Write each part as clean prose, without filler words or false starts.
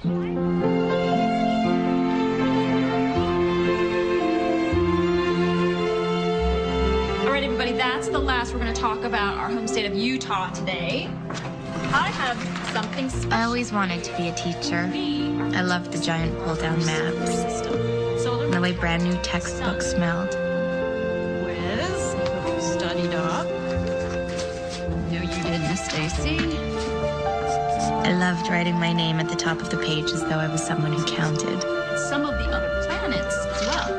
All right, everybody, that's the last. We're going to talk about our home state of Utah today. I have something special. I always wanted to be a teacher. I loved the giant pull-down maps. And the way brand new textbooks smelled. Quiz. Hope you studied up. No, you did, Miss Stacy. I loved writing my name at the top of the page as though I was someone who counted. Some of the other planets as well.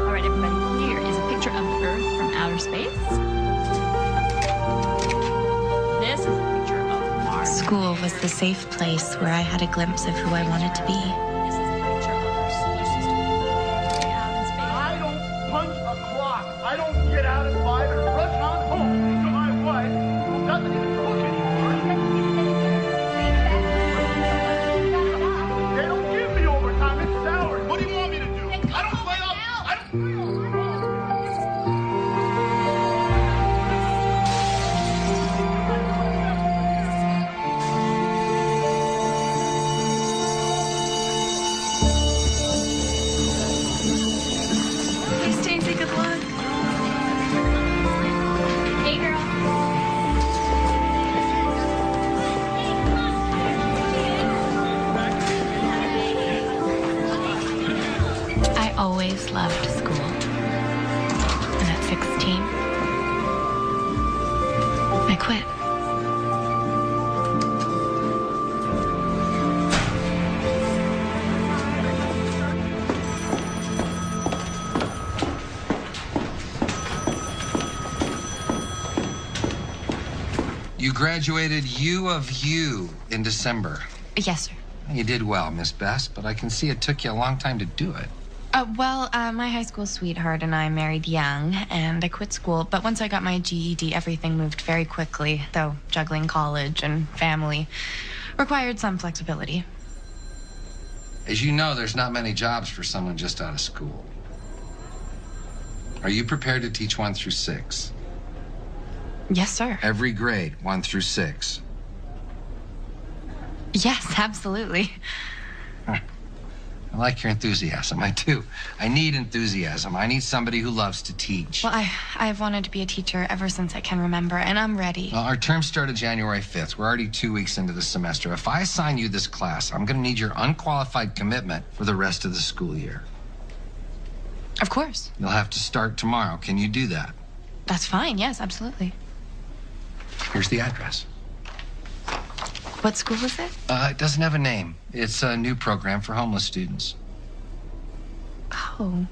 All right, everybody, here is a picture of the Earth from outer space. This is a picture of Mars. School was the safe place where I had a glimpse of who I wanted to be. This is a picture of our solar system. Way out in space. I don't punch a clock. I don't get out at 5 and rush on home to my wife who doesn't even cook anymore. They don't give me overtime. It's salary. What do you want me to do? I don't play up. I don't... Hey, Stacey, good luck. Hey, girl. I always loved school. And at 16, I quit. You graduated U of U in December. Yes, sir. You did well, Miss Best, but I can see it took you a long time to do it. My high school sweetheart and I married young, and I quit school. But once I got my GED, everything moved very quickly, though juggling college and family required some flexibility. As you know, there's not many jobs for someone just out of school. Are you prepared to teach 1 through 6? Yes, sir. Every grade, 1 through 6. Yes, absolutely. I like your enthusiasm. I do. I need enthusiasm. I need somebody who loves to teach. Well, I've wanted to be a teacher ever since I can remember, and I'm ready. Well, our term started January 5th. We're already 2 weeks into the semester. If I assign you this class, I'm going to need your unqualified commitment for the rest of the school year. Of course. You'll have to start tomorrow. Can you do that? That's fine. Yes, absolutely. Here's the address. What school is it? It doesn't have a name. It's a new program for homeless students. Oh.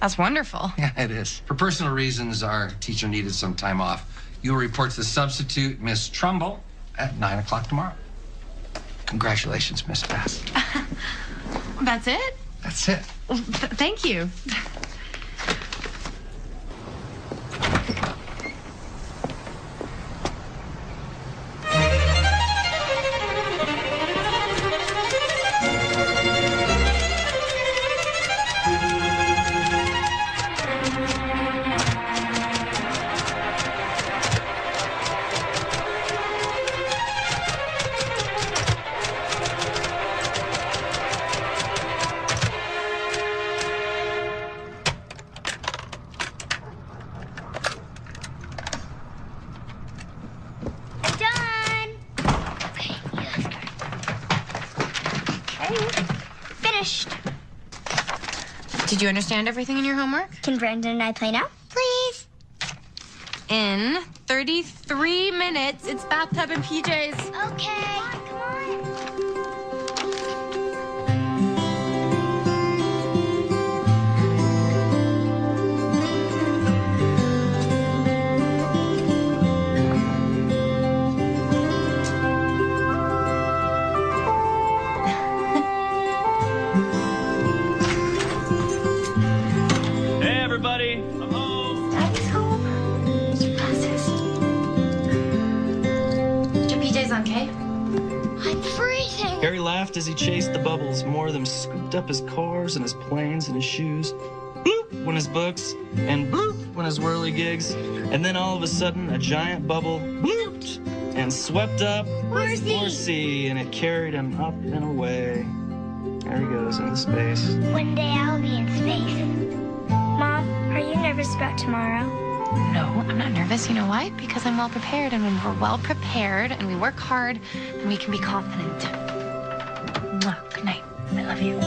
That's wonderful. Yeah, it is. For personal reasons, our teacher needed some time off. You'll report to the substitute, Miss Trumbull, at 9 o'clock tomorrow. Congratulations, Miss Bass. That's it? That's it. Well, thank you. Finished. Did you understand everything in your homework? Can Brandon and I play now? Please. In 33 minutes, it's bathtub and PJs. Okay. Come on. Hey, everybody. I'm home. Daddy's home. Your PJs on, Kay? I'm freezing. Harry laughed as he chased the bubbles. More of them scooped up his cars and his planes and his shoes. Bloop went his books, and bloop went his whirligigs. And then all of a sudden, a giant bubble blooped and swept up Horsey, and it carried him up and away. There he goes into space. One day I'll be in space. Mom, are you nervous about tomorrow? No, I'm not nervous. You know why? Because I'm well prepared, and when we're well prepared and we work hard, then we can be confident. Mwah. Good night. I love you.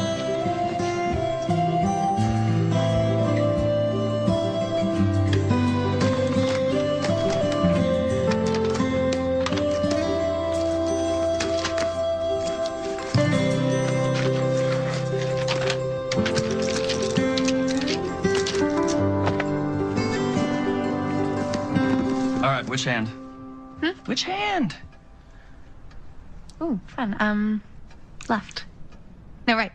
All right, which hand? Which hand? Ooh, fun. Left. No, right.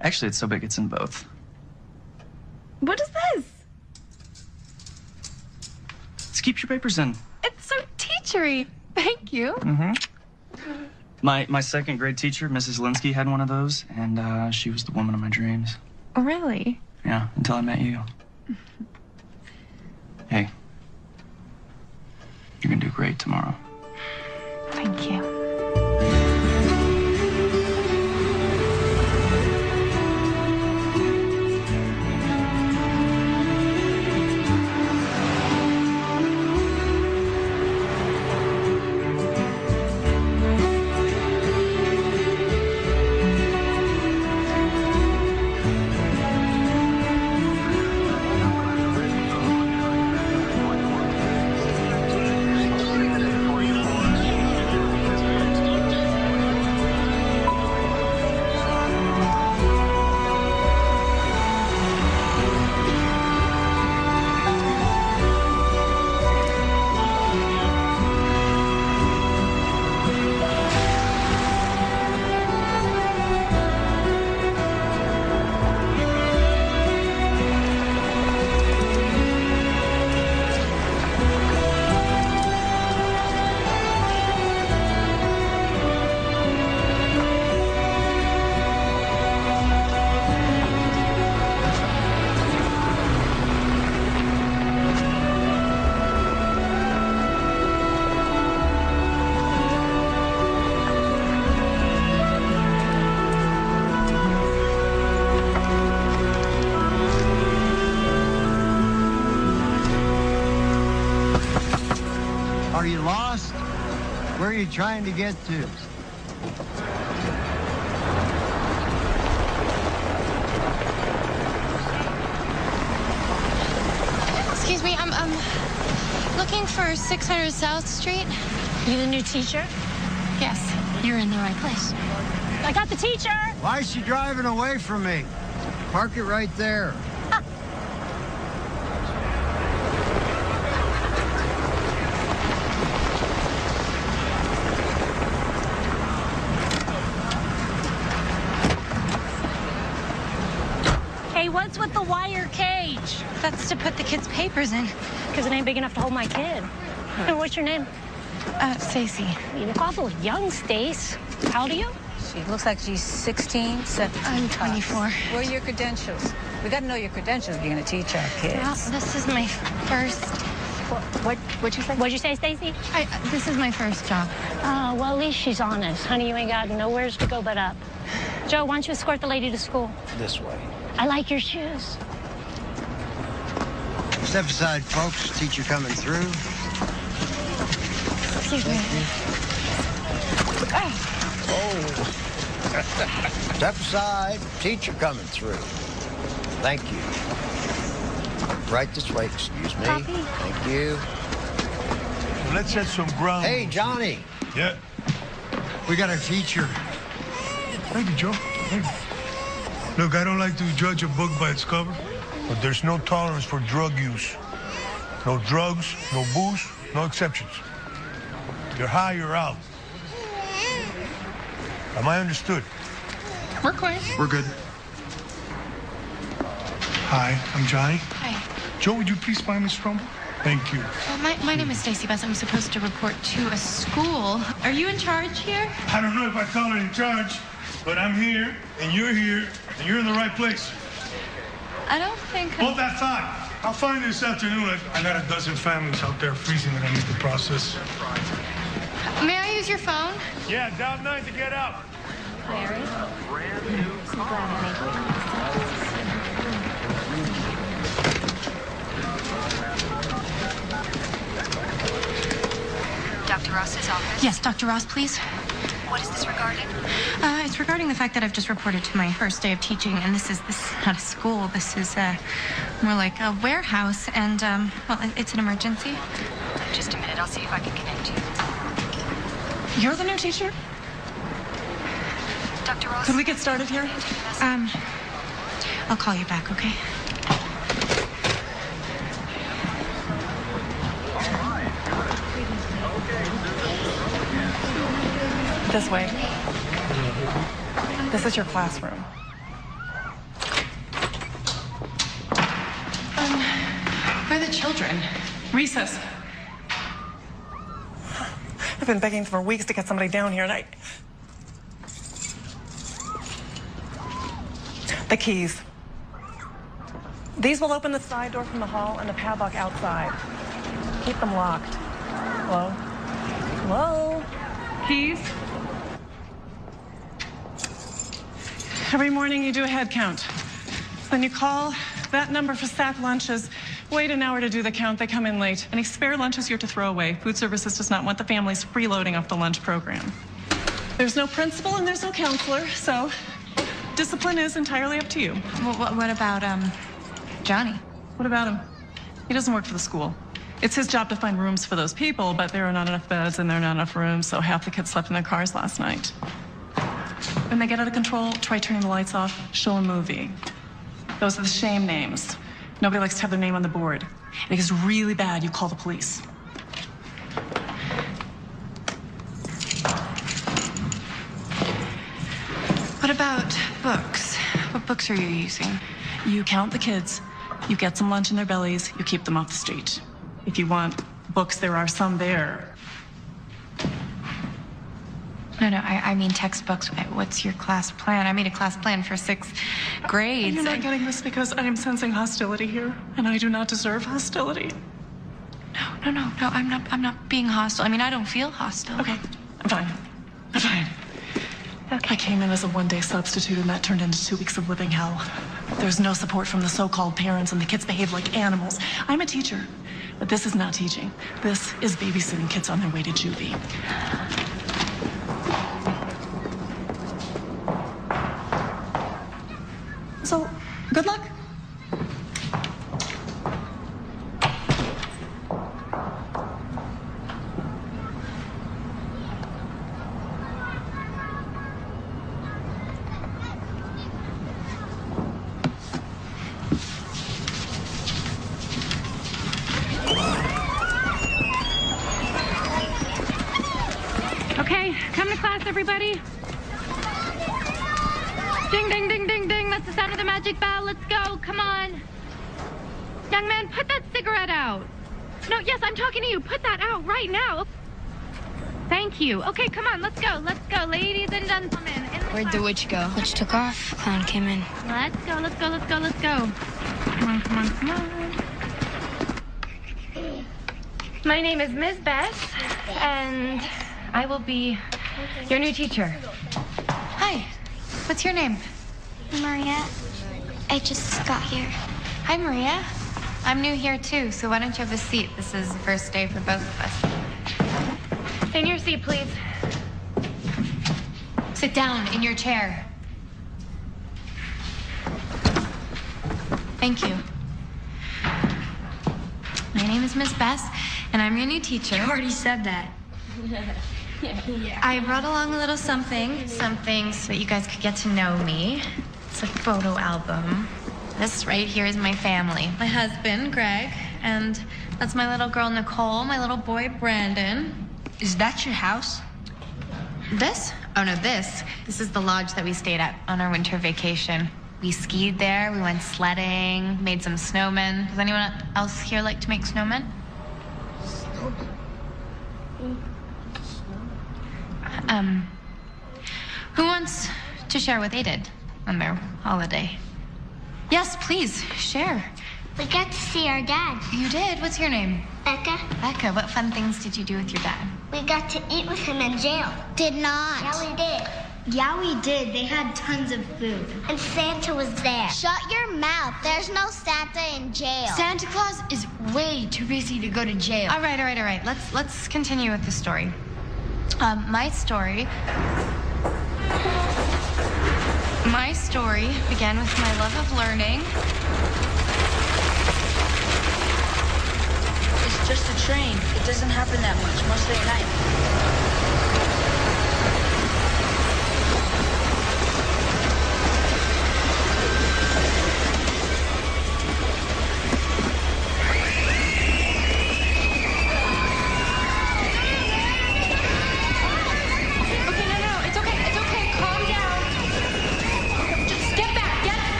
Actually, it's so big it's in both. What is this? Let's keep your papers in. It's so teachery. Thank you. My second grade teacher, Mrs. Linsky, had one of those, and she was the woman of my dreams. Oh, really? Yeah, until I met you. Hey, you're gonna do great tomorrow. Thank you. Are you lost? Where are you trying to get to? Excuse me, I'm looking for 600 South Street. You the new teacher? Yes. You're in the right place. I got the teacher. Why is she driving away from me? Park it right there. Hey, what's with the wire cage? That's to put the kids' papers in. Because it ain't big enough to hold my kid. And what's your name? Stacy. You look awful young, Stace. How old are you? She looks like she's 16, 17. I'm 24. Where are your credentials? We got to know your credentials if you're going to teach our kids. Well, this is my first. What'd you say? What'd you say, Stacy? This is my first job. Oh, well, at least she's honest. Honey, you ain't got nowheres to go but up. Joe, why don't you escort the lady to school? This way. I like your shoes. Step aside, folks. Teacher coming through. Excuse me. Oh. Step aside. Teacher coming through. Thank you. Right this way, excuse me. Copy. Thank you. Let's set some ground. Hey, Johnny. Yeah. We got a teacher. Thank you, Joe. Thank you. Look, I don't like to judge a book by its cover, but there's no tolerance for drug use. No drugs, no booze, no exceptions. You're high, you're out. Am I understood? We're quiet. We're good. Hi, I'm Johnny. Hi. Joe, would you please find Miss Trumbull? Thank you. My name is Stacy Bess. I'm supposed to report to a school. Are you in charge here? I don't know if I call it in charge, but I'm here, and you're in the right place. I don't think. Hold that thought. I'll find you this afternoon. I got a dozen families out there freezing that I need to process. May I use your phone? Yeah, down 9 to get out. Larry? I'm glad I made it. Dr. Ross's office? Yes, Dr. Ross, please. What is this regarding? It's regarding the fact that I've just reported to my first day of teaching, and this is not a school. This is more like a warehouse, and well, it's an emergency. Just a minute, I'll see if I can connect you. You're the new teacher? Dr. Ross? Could we get started here? I'll call you back, okay? This way. This is your classroom. Where are the children? Recess. I've been begging for weeks to get somebody down here, and The keys. These will open the side door from the hall and the padlock outside. Keep them locked. Hello? Hello? Keys? Every morning you do a head count. Then you call that number for staff lunches. Wait an hour to do the count. They come in late. Any spare lunches you're to throw away. Food Services does not want the families freeloading off the lunch program. There's no principal and there's no counselor, so discipline is entirely up to you. What about, Johnny? What about him? He doesn't work for the school. It's his job to find rooms for those people, but there are not enough beds and there are not enough rooms, so half the kids slept in their cars last night. When they get out of control, try turning the lights off, show a movie. Those are the shame names. Nobody likes to have their name on the board. If it gets really bad, you call the police. What about books? What books are you using? You count the kids, you get some lunch in their bellies, you keep them off the street. If you want books, there are some there. No, I mean textbooks. What's your class plan? I made a class plan for 6th grade. You're not getting this because I am sensing hostility here, and I do not deserve hostility. No, I'm not being hostile. I mean, I don't feel hostile. Okay, I'm fine. Okay. I came in as a one-day substitute, and that turned into 2 weeks of living hell. There's no support from the so-called parents, and the kids behave like animals. I'm a teacher, but this is not teaching. This is babysitting kids on their way to juvie. So, good luck. Okay, come to class, everybody. Ding, ding, ding, ding, ding. That's the sound of the magic bell. Let's go. Come on. Young man, put that cigarette out. No, yes, I'm talking to you. Put that out right now. Thank you. Okay, come on. Let's go. Let's go, ladies and gentlemen. Where'd the witch go? Witch took off. Clown came in. Let's go, let's go, let's go, let's go. Come on, come on, come on. My name is Ms. Bess, and I will be your new teacher. Hi. What's your name? Maria, I just got here. Hi, Maria. I'm new here, too, so why don't you have a seat? This is the first day for both of us. Stay in your seat, please. Sit down in your chair. Thank you. My name is Miss Bess, and I'm your new teacher. You already said that. I brought along a little something so that you guys could get to know me. It's a photo album. This right here is my family. My husband, Greg, and that's my little girl, Nicole, my little boy, Brandon. Is that your house? This? Oh, no, this is the lodge that we stayed at on our winter vacation. We skied there, we went sledding, made some snowmen. Does anyone else here like to make snowmen? Who wants to share what they did on their holiday? Yes, please, share. We got to see our dad. You did? What's your name? Becca. Becca. What fun things did you do with your dad? We got to eat with him in jail. Did not. Yeah, we did. Yeah, we did. They had tons of food. And Santa was there. Shut your mouth. There's no Santa in jail. Santa Claus is way too busy to go to jail. All right. Let's continue with the story. My story began with my love of learning. It's just a train. It doesn't happen that much, mostly at night.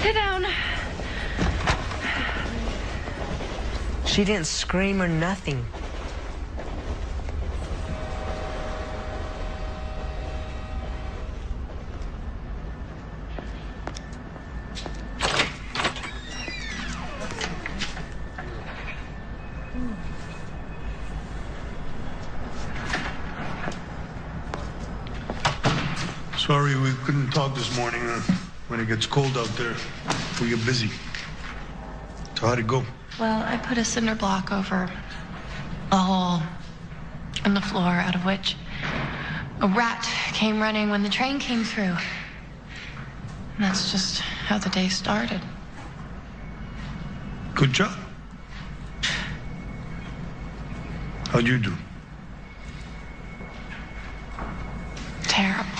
Sit down. She didn't scream or nothing. Sorry we couldn't talk this morning. When it gets cold out there, we get busy. So how'd it go? Well, I put a cinder block over a hole in the floor out of which a rat came running when the train came through. And that's just how the day started. Good job. How'd you do? Terrible.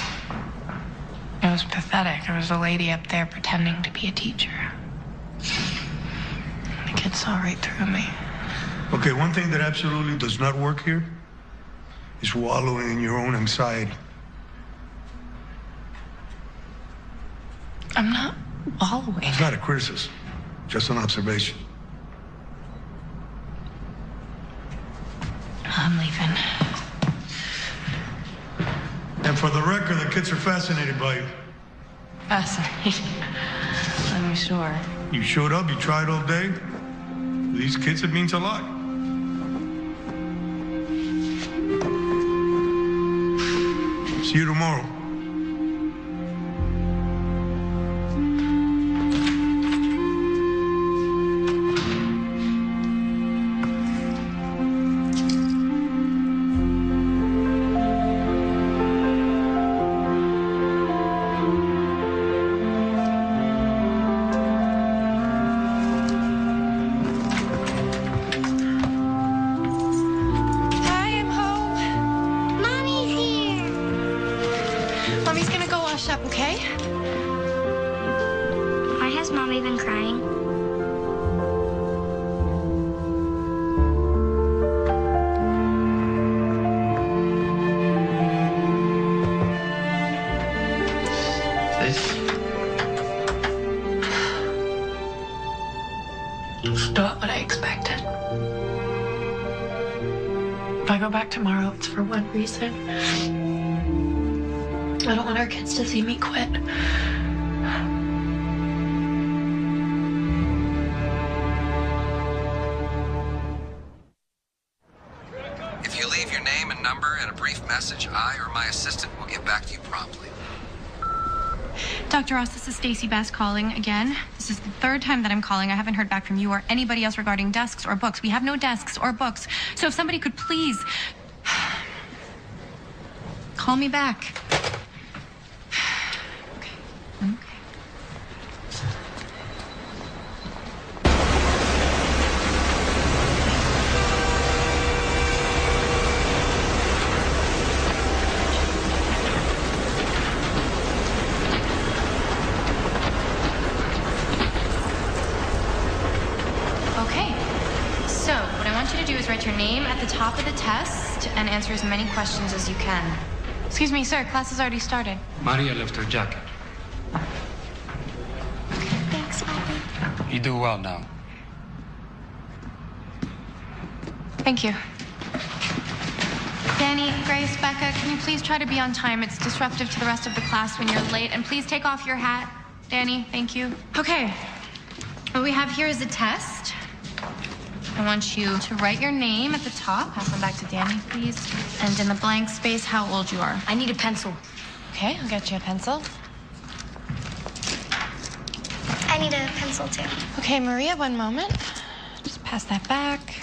It was pathetic. There was a lady up there pretending to be a teacher. The kid saw right through me. Okay, one thing that absolutely does not work here is wallowing in your own anxiety. I'm not wallowing. It's not a criticism, just an observation. I'm leaving. And for the record, the kids are fascinated by you. Fascinated? I'm sure. You showed up, you tried all day. To these kids, it means a lot. See you tomorrow. Mommy's gonna go wash up, okay? Why has Mommy been crying? It's not what I expected. If I go back tomorrow, it's for one reason. I don't want our kids to see me quit. If you leave your name and number and a brief message, I or my assistant will get back to you promptly. Dr. Ross, this is Stacy Bass calling again. This is the third time that I'm calling. I haven't heard back from you or anybody else regarding desks or books. We have no desks or books. So if somebody could please call me back. Write your name at the top of the test and answer as many questions as you can. Excuse me, sir, class has already started. Maria left her jacket. Thanks, Mommy. You do well now. Thank you. Danny, Grace, Becca, can you please try to be on time? It's disruptive to the rest of the class when you're late. And please take off your hat. Danny, thank you. Okay. What we have here is a test. I want you to write your name at the top. Pass them back to Danny, please. And in the blank space, how old you are. I need a pencil. Okay, I'll get you a pencil. I need a pencil, too. Okay, Maria, one moment. Just pass that back.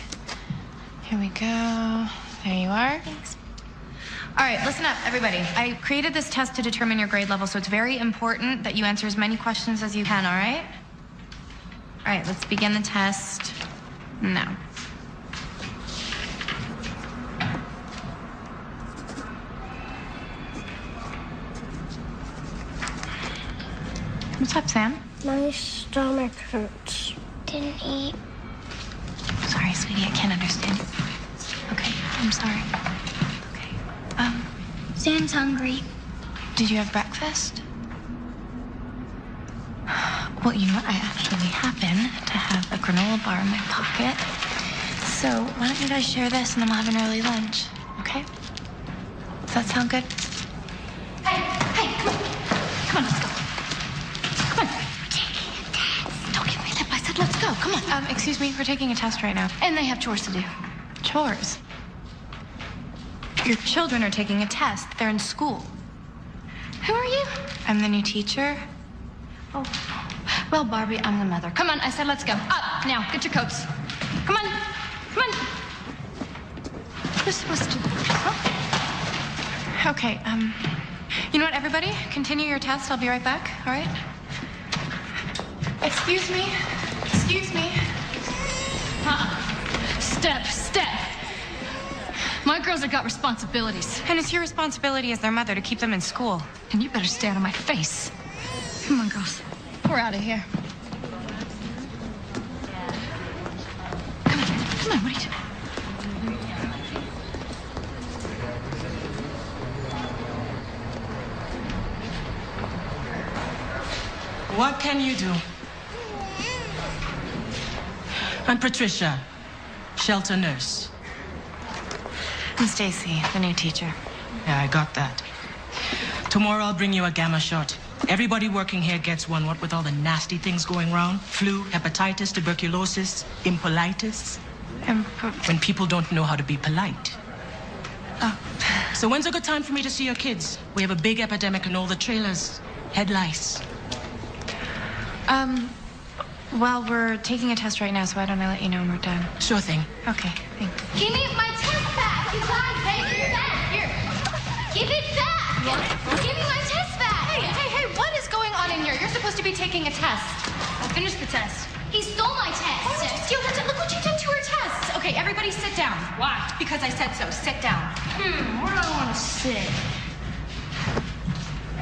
Here we go. There you are. Thanks. All right, listen up, everybody. I created this test to determine your grade level, so it's very important that you answer as many questions as you can, all right? All right, let's begin the test now. What's up, Sam? My stomach hurts. Didn't eat. Sorry, sweetie, I can't understand you. Okay, I'm sorry. Okay, Sam's hungry. did you have breakfast? Well, you know what? I actually happen to have a granola bar in my pocket. So why don't you guys share this and then we'll have an early lunch, okay? Does that sound good? Hey, come on. Come on, let's go. Come on. Taking a test. Don't give me lip. I said let's go. Come on. Excuse me, we're taking a test right now. And they have chores to do. Chores? Your children are taking a test. They're in school. Who are you? I'm the new teacher. Oh. Well, Barbie, I'm the mother. Come on, I said let's go. Up, now, get your coats. Come on, come on. You're supposed to... Huh? Okay, you know what, everybody? Continue your test. I'll be right back, all right? Excuse me. Excuse me. Step. My girls have got responsibilities. And it's your responsibility as their mother to keep them in school. And you better stay out of my face. Come on, girls. We're out of here. Come on, what are you doing? What can you do? I'm Patricia, shelter nurse. I'm Stacy, the new teacher. Yeah, I got that. Tomorrow I'll bring you a gamma shot. Everybody working here gets one, what with all the nasty things going around. Flu, hepatitis, tuberculosis, impolitis. When people don't know how to be polite. Oh. So when's a good time for me to see your kids? We have a big epidemic in all the trailers. Head lice. Well, we're taking a test right now, so why don't I let you know when we're done? Sure thing. Okay, thanks. Give me my test back, you guys. Give it back. Here. Give it back. Give me my test back. Hey, what is going on in here? You're supposed to be taking a test. I finished the test. He stole my test. Look what you did to her test. Okay, everybody sit down. Why? Because I said so. Sit down. Where do I want to sit?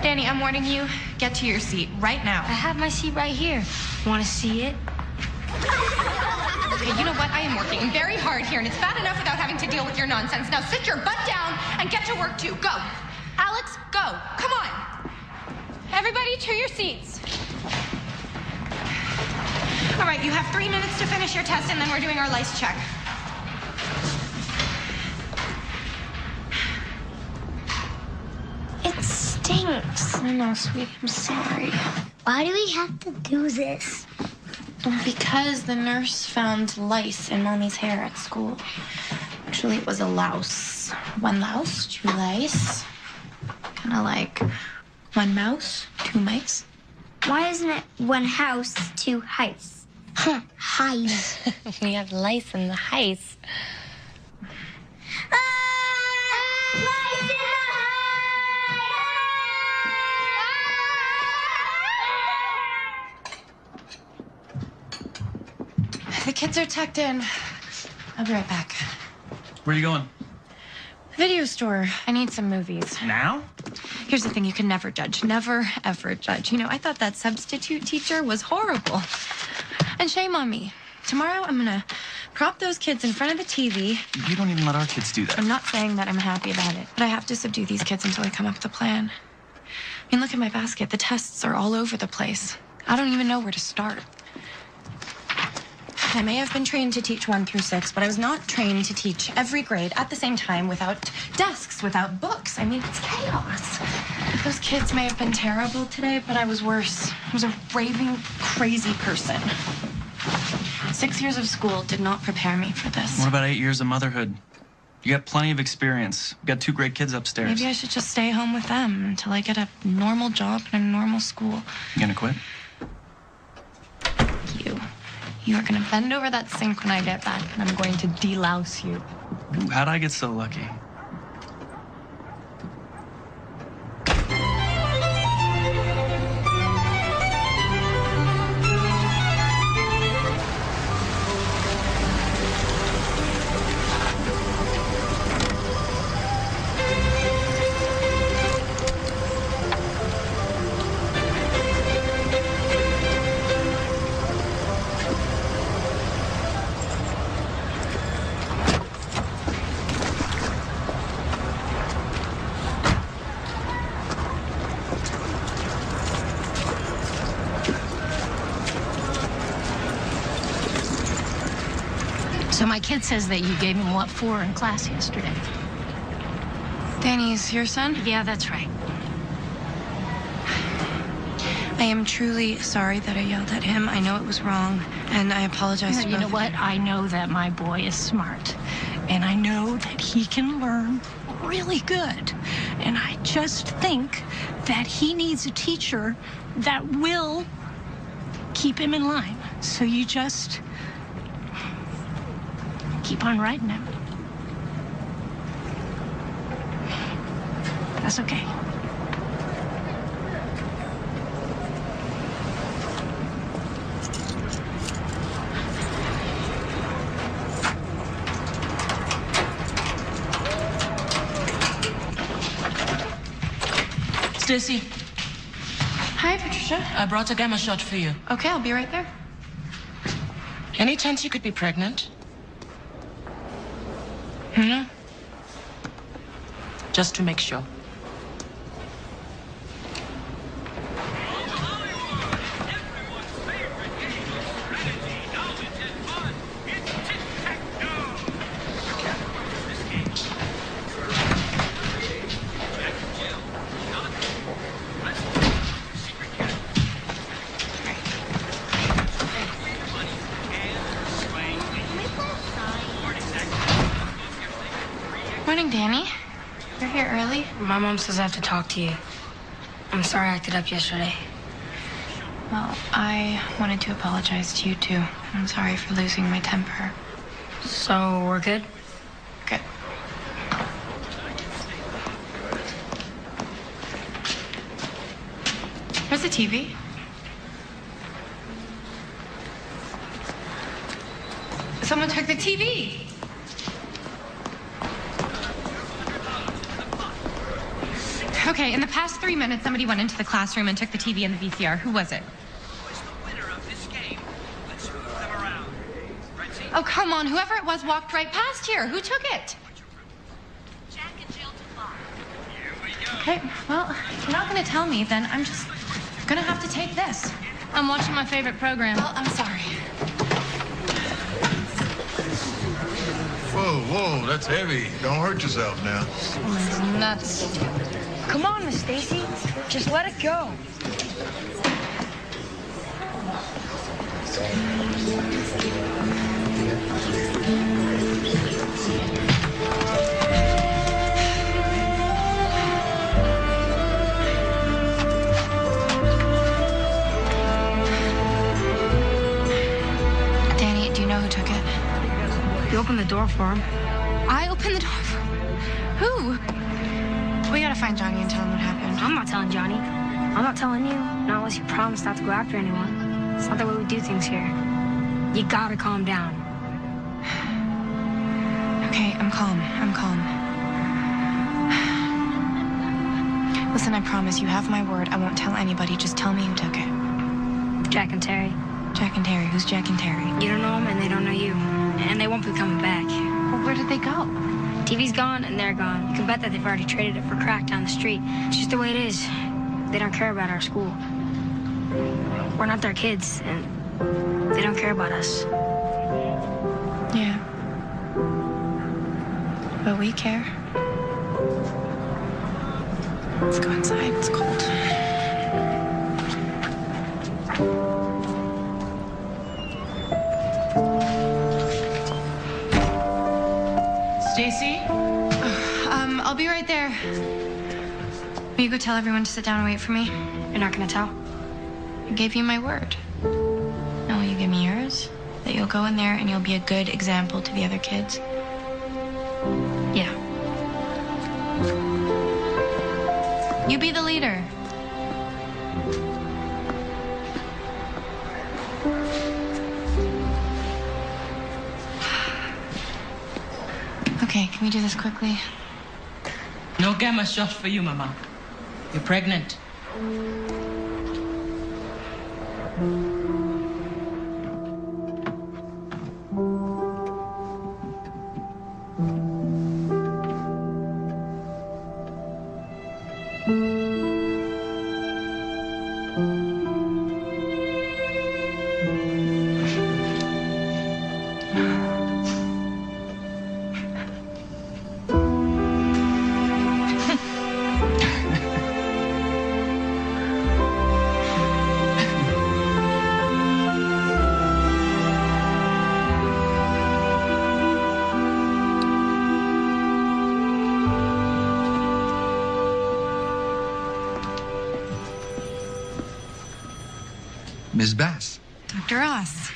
Danny, I'm warning you. Get to your seat right now. I have my seat right here. Want to see it? Okay, you know what? I am working very hard here, and it's bad enough without having to deal with your nonsense. Now sit your butt down and get to work, too. Go. Alex, go. Come on. Everybody to your seats. All right, you have 3 minutes to finish your test, and then we're doing our lice check. It stinks. I know, sweetie. I'm sorry. Why do we have to do this? Because the nurse found lice in Mommy's hair at school. Actually, it was a louse. 1 louse, 2 lice. Kind of like 1 mouse, 2 mice. Why isn't it 1 house, 2 heights? Highs. We have lice in the heights. Lice in the The kids are tucked in. I'll be right back. Where are you going? Video store. I need some movies. Now? Here's the thing, you can never judge. Never, ever judge. You know, I thought that substitute teacher was horrible. And shame on me. Tomorrow, I'm gonna prop those kids in front of the TV. You don't even let our kids do that. I'm not saying that I'm happy about it, but I have to subdue these kids until I come up with a plan. I mean, look at my basket. The tests are all over the place. I don't even know where to start. I may have been trained to teach 1 through 6, but I was not trained to teach every grade at the same time without desks, without books. I mean, it's chaos. Those kids may have been terrible today, but I was worse. I was a raving, crazy person. 6 years of school did not prepare me for this. What about 8 years of motherhood? You got plenty of experience. You got 2 great kids upstairs. Maybe I should just stay home with them until I get a normal job in a normal school. You gonna quit? You are going to bend over that sink when I get back, and I'm going to delouse you. Ooh, how'd I get so lucky? So my kid says that you gave him, what, 4 in class yesterday? Danny's your son? Yeah, that's right. I am truly sorry that I yelled at him. I know it was wrong, and I apologize to You both know of what? you. I know that my boy is smart, and I know that he can learn really good. And I just think that he needs a teacher that will keep him in line. So you just keep on writing him. That's okay. Stacy, Hi, Patricia. I brought a gamma shot for you. Okay, I'll be right there. Any chance you could be pregnant? Just to make sure. Morning, Danny. You're here early? My mom says I have to talk to you. I'm sorry I acted up yesterday. Well, I wanted to apologize to you, too. I'm sorry for losing my temper. So, we're good? Good. Where's the TV? Someone took the TV. Okay, in the past 3 minutes, somebody went into the classroom and took the TV and the VCR. Who was it? Oh, come on. Whoever it was walked right past here. Who took it? Okay, well, if you're not going to tell me, then I'm just going to have to take this. I'm watching my favorite program. Well, I'm sorry. Whoa, whoa, that's heavy. Don't hurt yourself now. Nuts. Come on, Miss Stacy. Just let it go. Danny, do you know who took it? You opened the door for him. I opened the door for who? We gotta find Johnny and tell him what happened. I'm not telling Johnny. I'm not telling you. Not unless you promise not to go after anyone. It's not the way we do things here. You gotta calm down. Okay, I'm calm. I'm calm. Listen, I promise you have my word. I won't tell anybody. Just tell me who took it. Jack and Terry. Jack and Terry. Who's Jack and Terry? You don't know them and they don't know you. And they won't be coming back. Well, where did they go? TV's gone and they're gone. You can bet that they've already traded it for crack down the street. It's just the way it is. They don't care about our school. We're not their kids, and they don't care about us. Yeah. But we care. Let's go inside. It's cold. Stacy? I'll be right there. Will you go tell everyone to sit down and wait for me? You're not gonna tell? I gave you my word. Now will you give me yours? That you'll go in there and you'll be a good example to the other kids? Yeah. You be the leader. Okay, can we do this quickly? No gamma shot for you, Mama. You're pregnant. Ms. Bass. Dr. Ross.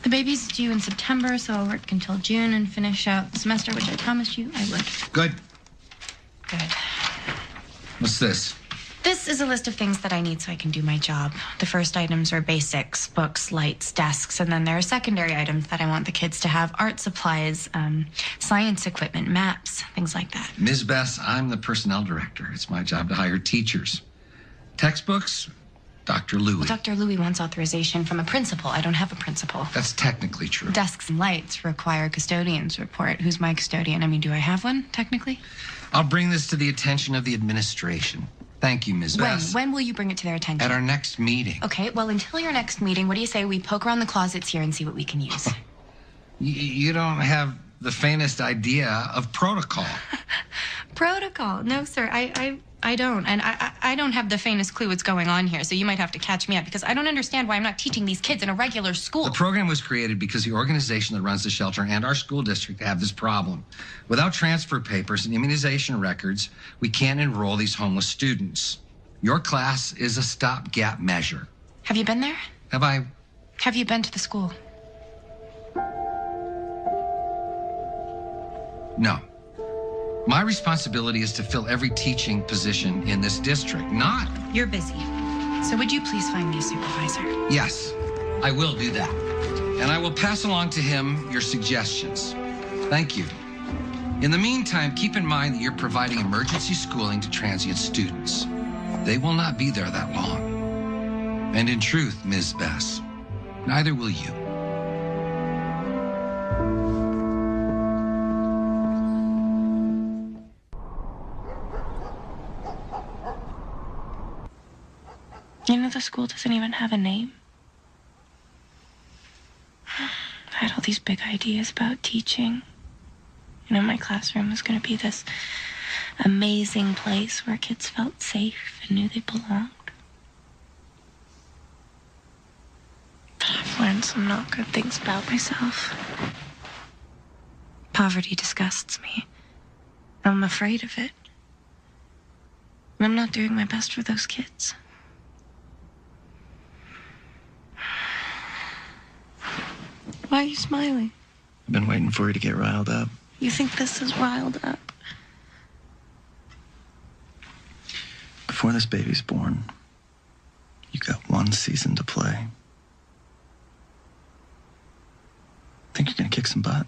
The baby's due in September, so I'll work until June and finish out the semester, which I promised you I would. Good. Good. What's this? This is a list of things that I need so I can do my job. The first items are basics, books, lights, desks, and then there are secondary items that I want the kids to have, art supplies, science equipment, maps, things like that. Ms. Bass, I'm the personnel director. It's my job to hire teachers. Textbooks, Dr. Louie. Well, Dr. Louie wants authorization from a principal. I don't have a principal. That's technically true. Desks and lights require a custodian's report. Who's my custodian? I mean, do I have one, technically? I'll bring this to the attention of the administration. Thank you, Ms. Bass. When will you bring it to their attention? At our next meeting. Okay, well, until your next meeting, what do you say we poke around the closets here and see what we can use? You don't have the faintest idea of protocol. Protocol? No, sir, I don't. And I don't have the faintest clue what's going on here, so you might have to catch me up, because I don't understand why I'm not teaching these kids in a regular school. The program was created because the organization that runs the shelter and our school district have this problem. Without transfer papers and immunization records, we can't enroll these homeless students. Your class is a stopgap measure. Have you been there? Have I? Have you been to the school? No. My responsibility is to fill every teaching position in this district, not... You're busy. So would you please find me a supervisor? Yes, I will do that. And I will pass along to him your suggestions. Thank you. In the meantime, keep in mind that you're providing emergency schooling to transient students. They will not be there that long. And in truth, Ms. Bass, neither will you. You know, the school doesn't even have a name. I had all these big ideas about teaching. You know, my classroom was going to be this amazing place where kids felt safe and knew they belonged. But I've learned some not good things about myself. Poverty disgusts me. I'm afraid of it. And I'm not doing my best for those kids. Why are you smiling? I've been waiting for you to get riled up. You think this is riled up? Before this baby's born, you got one season to play. Think you're gonna kick some butt?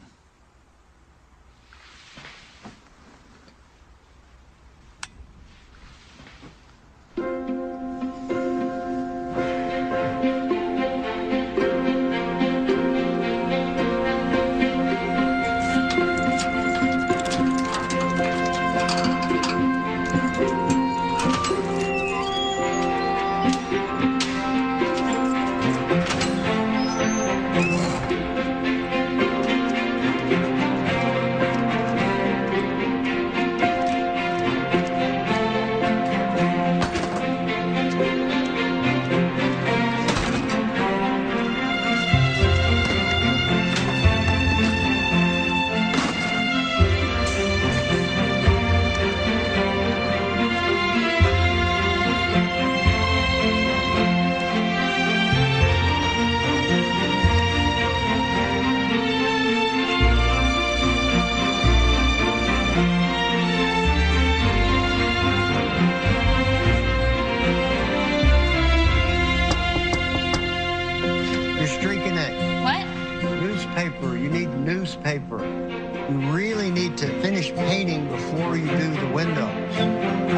windows.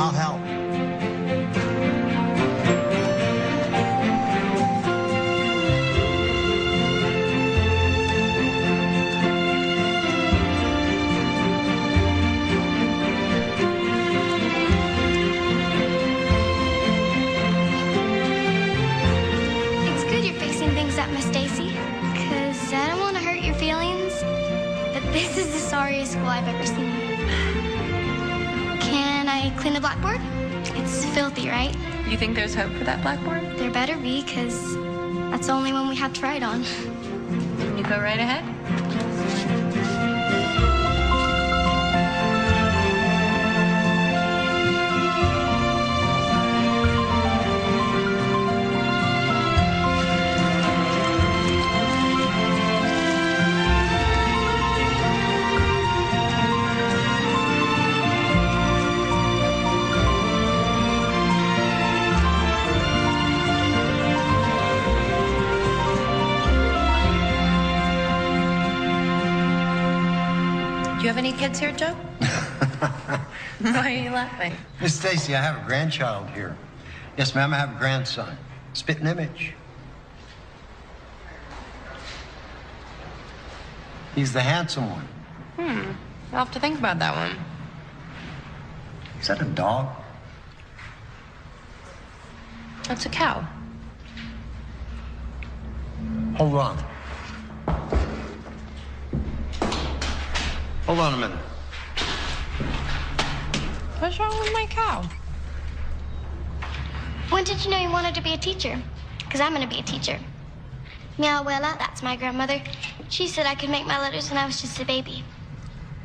I'll help. It's good you're fixing things up, Miss Stacy, because I don't want to hurt your feelings, but this is the sorriest school I've ever seen. Can I clean the blackboard? It's filthy, right? You think there's hope for that blackboard? There better be, because that's the only one we have to write on. You go right ahead. Do you have any kids here, Joe? Why are you laughing? Miss Stacy, I have a grandchild here. Yes, ma'am, I have a grandson. Spitting image. He's the handsome one. I'll have to think about that one. Is that a dog? That's a cow. Hold on. Hold on a minute. What's wrong with my cow? When did you know you wanted to be a teacher? Because I'm going to be a teacher. Mi abuela, that's my grandmother, she said I could make my letters when I was just a baby.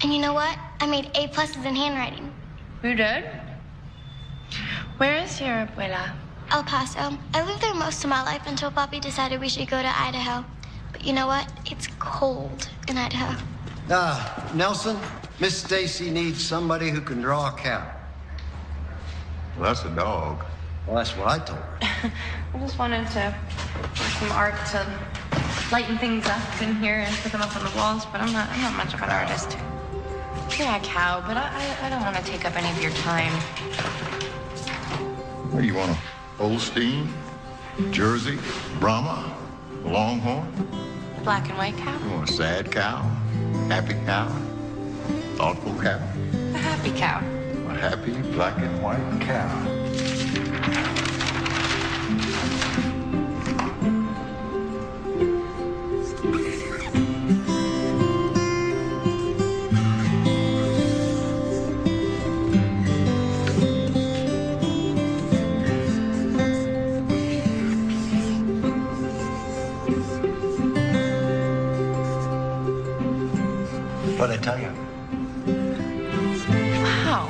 And you know what? I made A+ in handwriting. You did? Where is your abuela? El Paso. I lived there most of my life until Papi decided we should go to Idaho. But you know what? It's cold in Idaho. Nelson, Miss Stacy needs somebody who can draw a cow. Well, that's a dog. Well, that's what I told her. I just wanted to do some art to lighten things up in here and put them up on the walls, but I'm not much of an artist. Yeah, cow, but I don't want to take up any of your time. What do you want, a Holstein, Jersey, Brahma, Longhorn? Black and white cow? You want a sad cow, happy cow, thoughtful cow? A happy cow. A happy black and white cow. What'd I tell you? Wow,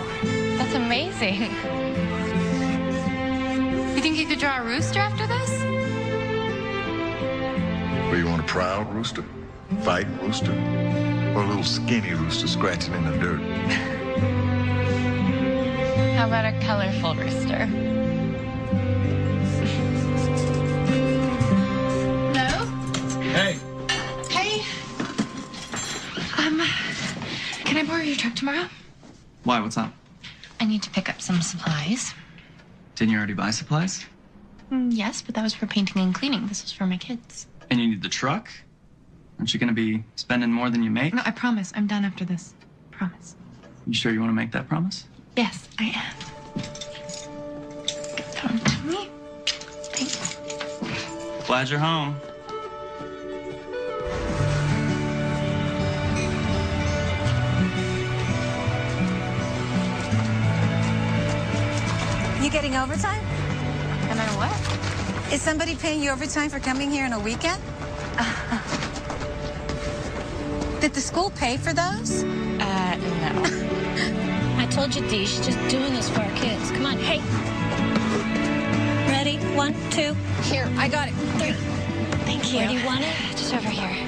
that's amazing. You think you could draw a rooster after this? Well, you want a proud rooster, fighting rooster, or a little skinny rooster scratching in the dirt? How about a colorful rooster? Hello? Hey. Hey. Can I borrow your truck tomorrow? Why? What's up? I need to pick up some supplies. Didn't you already buy supplies? Yes, but that was for painting and cleaning. This is for my kids. And you need the truck? Aren't you going to be spending more than you make? No, I promise. I'm done after this. Promise. You sure you want to make that promise? Yes, I am. Come to me. Thanks. Glad you're home. You getting overtime? Am I what? Is somebody paying you overtime for coming here on a weekend? Did the school pay for those? No. I told you, Dee, she's just doing this for our kids. Come on, hey. Ready? 1, 2. Here, I got it. 3. Thank you. Where do you want it? Just over here.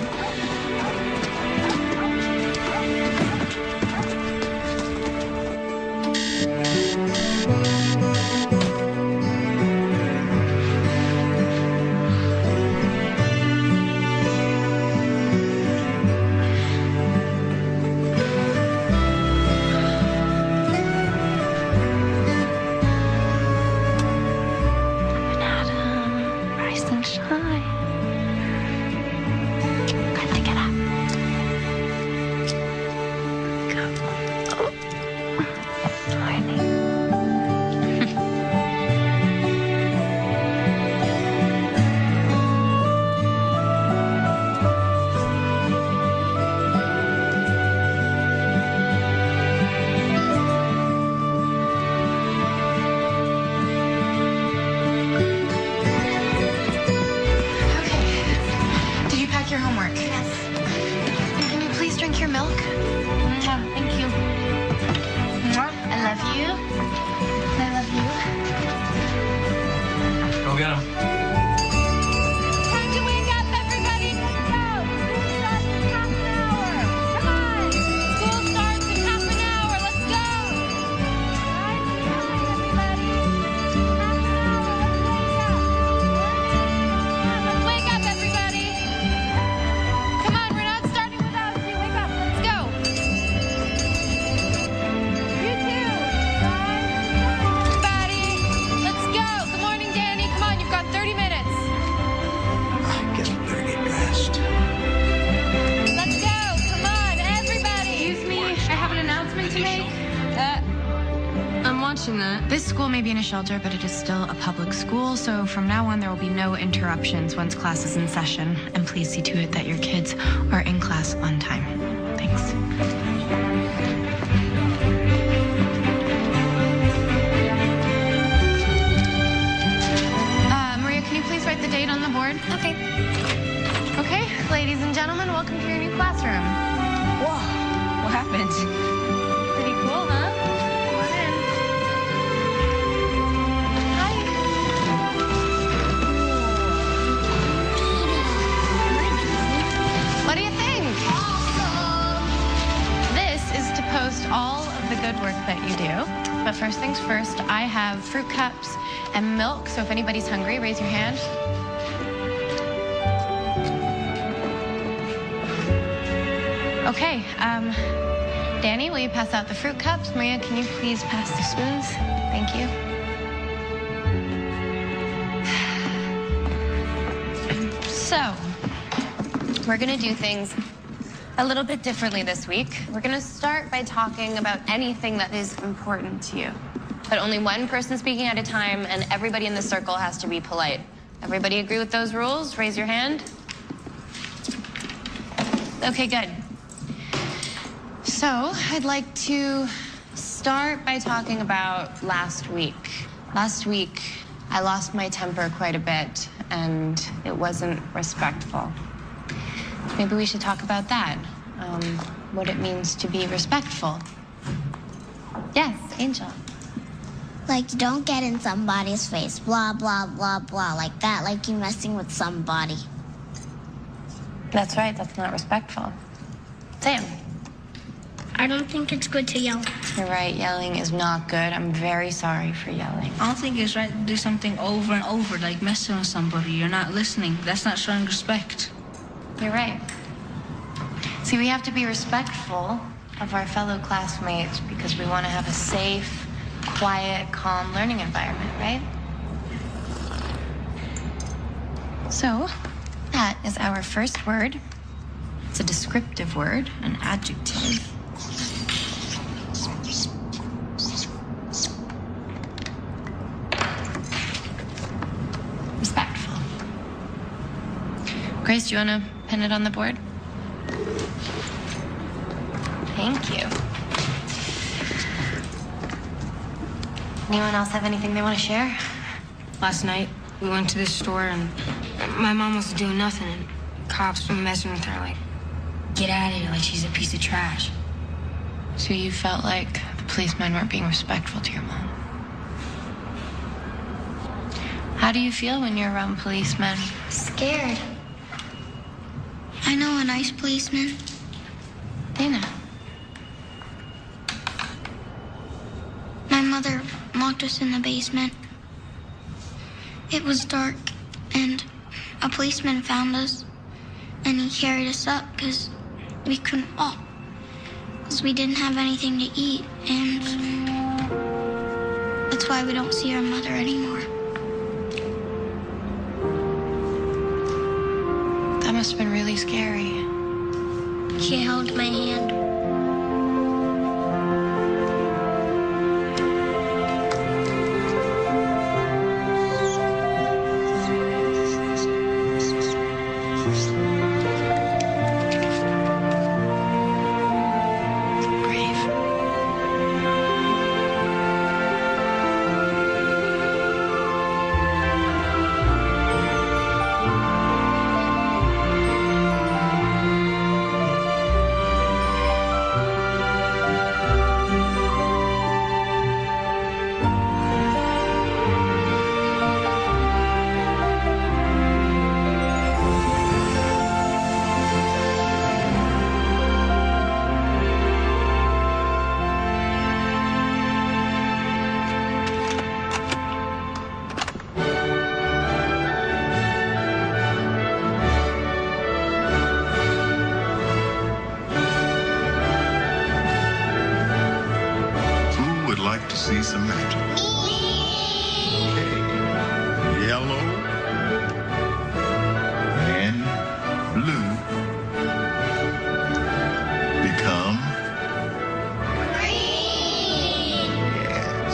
This school may be in a shelter, but it is still a public school, so from now on there will be no interruptions once class is in session. And please see to it that your kids are in class on time. Thanks. Maria, can you please write the date on the board? Okay. Okay, ladies and gentlemen, welcome to your new classroom. Whoa, what happened? Pretty cool, huh? Come on in. Hi. What do you think? Awesome. This is to post all of the good work that you do. But first things first, I have fruit cups and milk, so if anybody's hungry, raise your hand. Okay, Danny, will you pass out the fruit cups? Maria, can you please pass the spoons? Thank you. So, we're gonna do things a little bit differently this week. We're gonna start by talking about anything that is important to you. But only one person speaking at a time, and everybody in the circle has to be polite. Everybody agree with those rules? Raise your hand. Okay, good. So, I'd like to start by talking about last week. Last week, I lost my temper quite a bit, and it wasn't respectful. Maybe we should talk about that. What it means to be respectful. Yes, Angel. Like, don't get in somebody's face, blah, blah, blah, blah, like that, like you're messing with somebody. That's right, that's not respectful. Sam. I don't think it's good to yell. You're right, yelling is not good. I'm very sorry for yelling. I don't think it's right to do something over and over, like messing with somebody. You're not listening. That's not showing respect. You're right. See, we have to be respectful of our fellow classmates because we want to have a safe, quiet, calm learning environment, right? So, that is our first word. It's a descriptive word, an adjective. Respectful. Grace, do you want to pin it on the board? Thank you. Anyone else have anything they want to share? Last night, we went to the store and my mom wasn't doing nothing and cops were messing with her like, get out of here, like she's a piece of trash. So you felt like the policemen weren't being respectful to your mom? How do you feel when you're around policemen? Scared. I know a nice policeman. Dana. My mother locked us in the basement. It was dark, and a policeman found us, and he carried us up because we couldn't walk, because we didn't have anything to eat, and that's why we don't see our mother anymore. That must have been really scary. She held my hand. like to see some magic? Okay. Yellow and blue become green. Yes.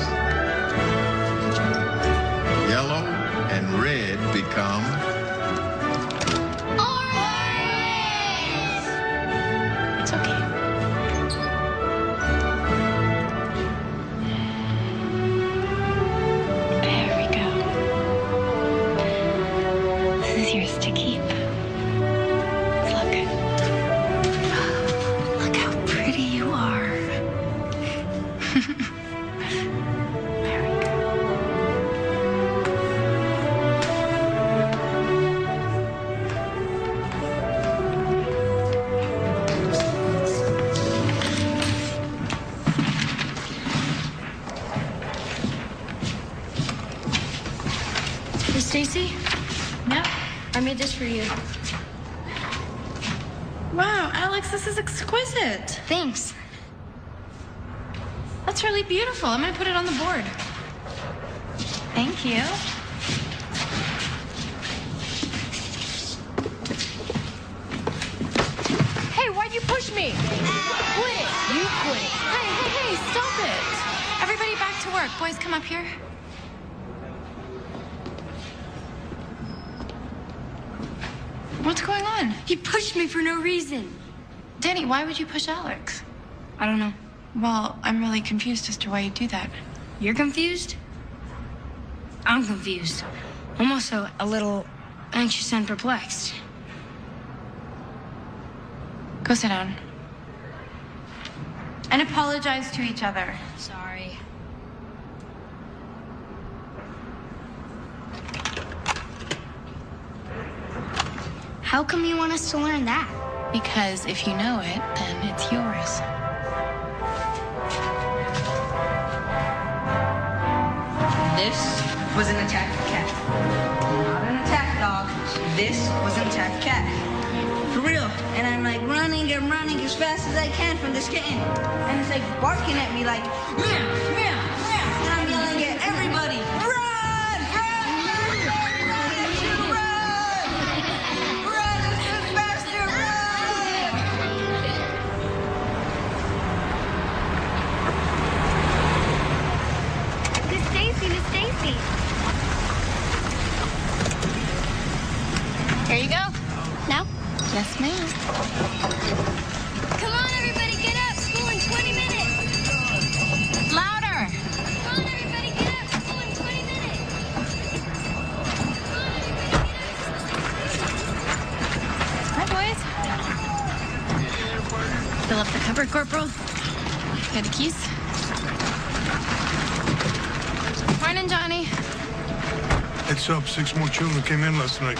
Hey, Stacy? Yep. I made this for you. Wow, Alex, this is exquisite. Thanks. That's really beautiful. I'm gonna put it on the board. Thank you. Hey, why'd you push me? Quit. You quit. Hey, stop it. Everybody back to work. Boys, come up here. What's going on? He pushed me for no reason. Danny, why would you push Alex? I don't know. Well, I'm really confused as to why you do that. You're confused? I'm confused. I'm also a little anxious and perplexed. Go sit down. And apologize to each other. Sorry. How come you want us to learn that? Because if you know it, then it's yours. This was an attacked cat. Not an attacked dog. This was an attacked cat. For real. And I'm like running and running as fast as I can from this kitten. And it's like barking at me like, meow, meow, meow. And I'm yelling at everybody, run, run, run, run, run, this is faster, run. Miss Stacy, Miss Stacy. Here you go. Now? Yes, ma'am. Come on, everybody, get up. School in 20 minutes. Louder. Come on, everybody, get up. School in 20 minutes. Hi, boys. Fill up the cupboard, Corporal. Got the keys. Morning, Johnny. Heads up, 6 more children came in last night.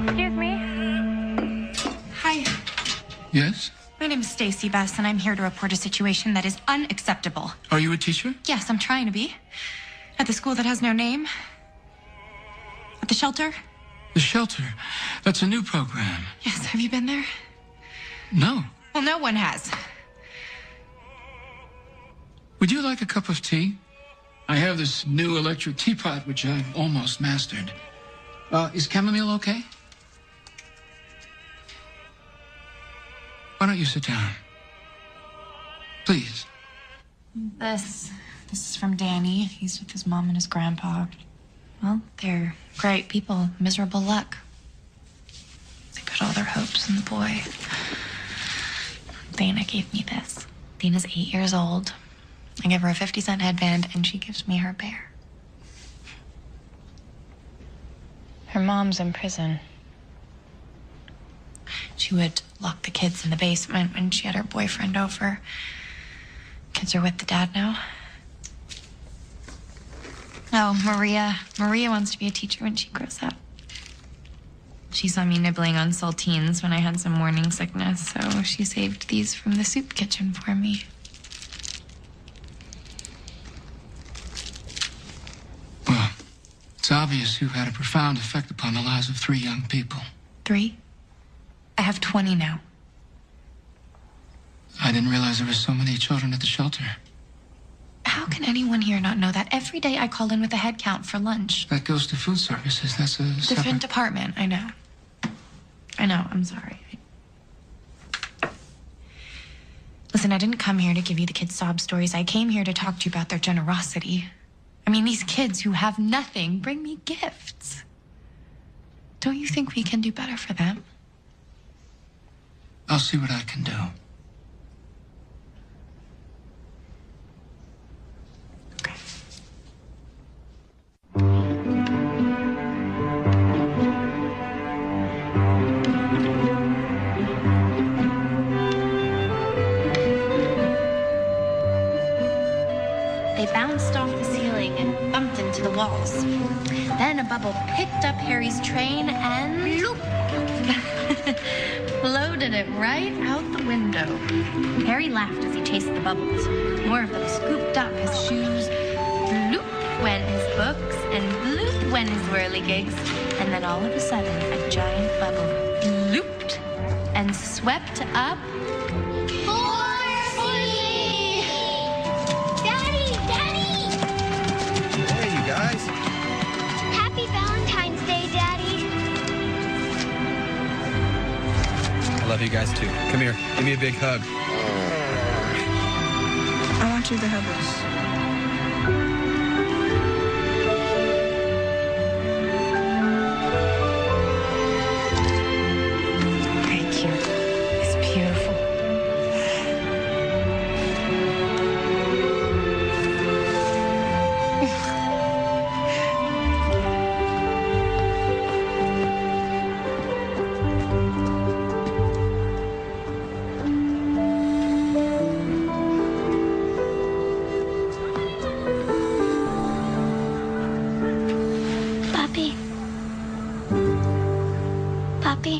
Excuse me. Hi. Yes? My name is Stacy Bess, and I'm here to report a situation that is unacceptable. Are you a teacher? Yes, I'm trying to be. At the school that has no name. At the shelter. The shelter. That's a new program. Yes, have you been there? No. Well, no one has. Would you like a cup of tea? I have this new electric teapot, which I've almost mastered. Is chamomile okay? Why don't you sit down? Please. This is from Danny. He's with his mom and his grandpa. Well, they're great people. Miserable luck. They put all their hopes in the boy. Dana gave me this. Dana's 8 years old. I give her a 50-cent headband, and she gives me her bear. Her mom's in prison. She would lock the kids in the basement when she had her boyfriend over. Kids are with the dad now. Oh, Maria. Maria wants to be a teacher when she grows up. She saw me nibbling on saltines when I had some morning sickness, so she saved these from the soup kitchen for me. Well, it's obvious you've had a profound effect upon the lives of 3 young people. 3? I have 20 now. I didn't realize there were so many children at the shelter. How can anyone here not know that? Every day I call in with a head count for lunch. That goes to food services. That's a Different separate... department, I know. I know, I'm sorry. Listen, I didn't come here to give you the kids sob stories. I came here to talk to you about their generosity. I mean, these kids who have nothing bring me gifts. Don't you think we can do better for them? I'll see what I can do. walls. Then a bubble picked up Harry's train and loop, floated it right out the window. Harry laughed as he chased the bubbles. More of them scooped up his shoes. Bloop went his books, and bloop went his whirligigs. And then all of a sudden, a giant bubble looped and swept up. Daddy! Daddy! Hey, you guys. Happy Valentine's Day, Daddy. I love you guys too. Come here. Give me a big hug. I want you to have this. Thank you. It's beautiful. Papi. Papi.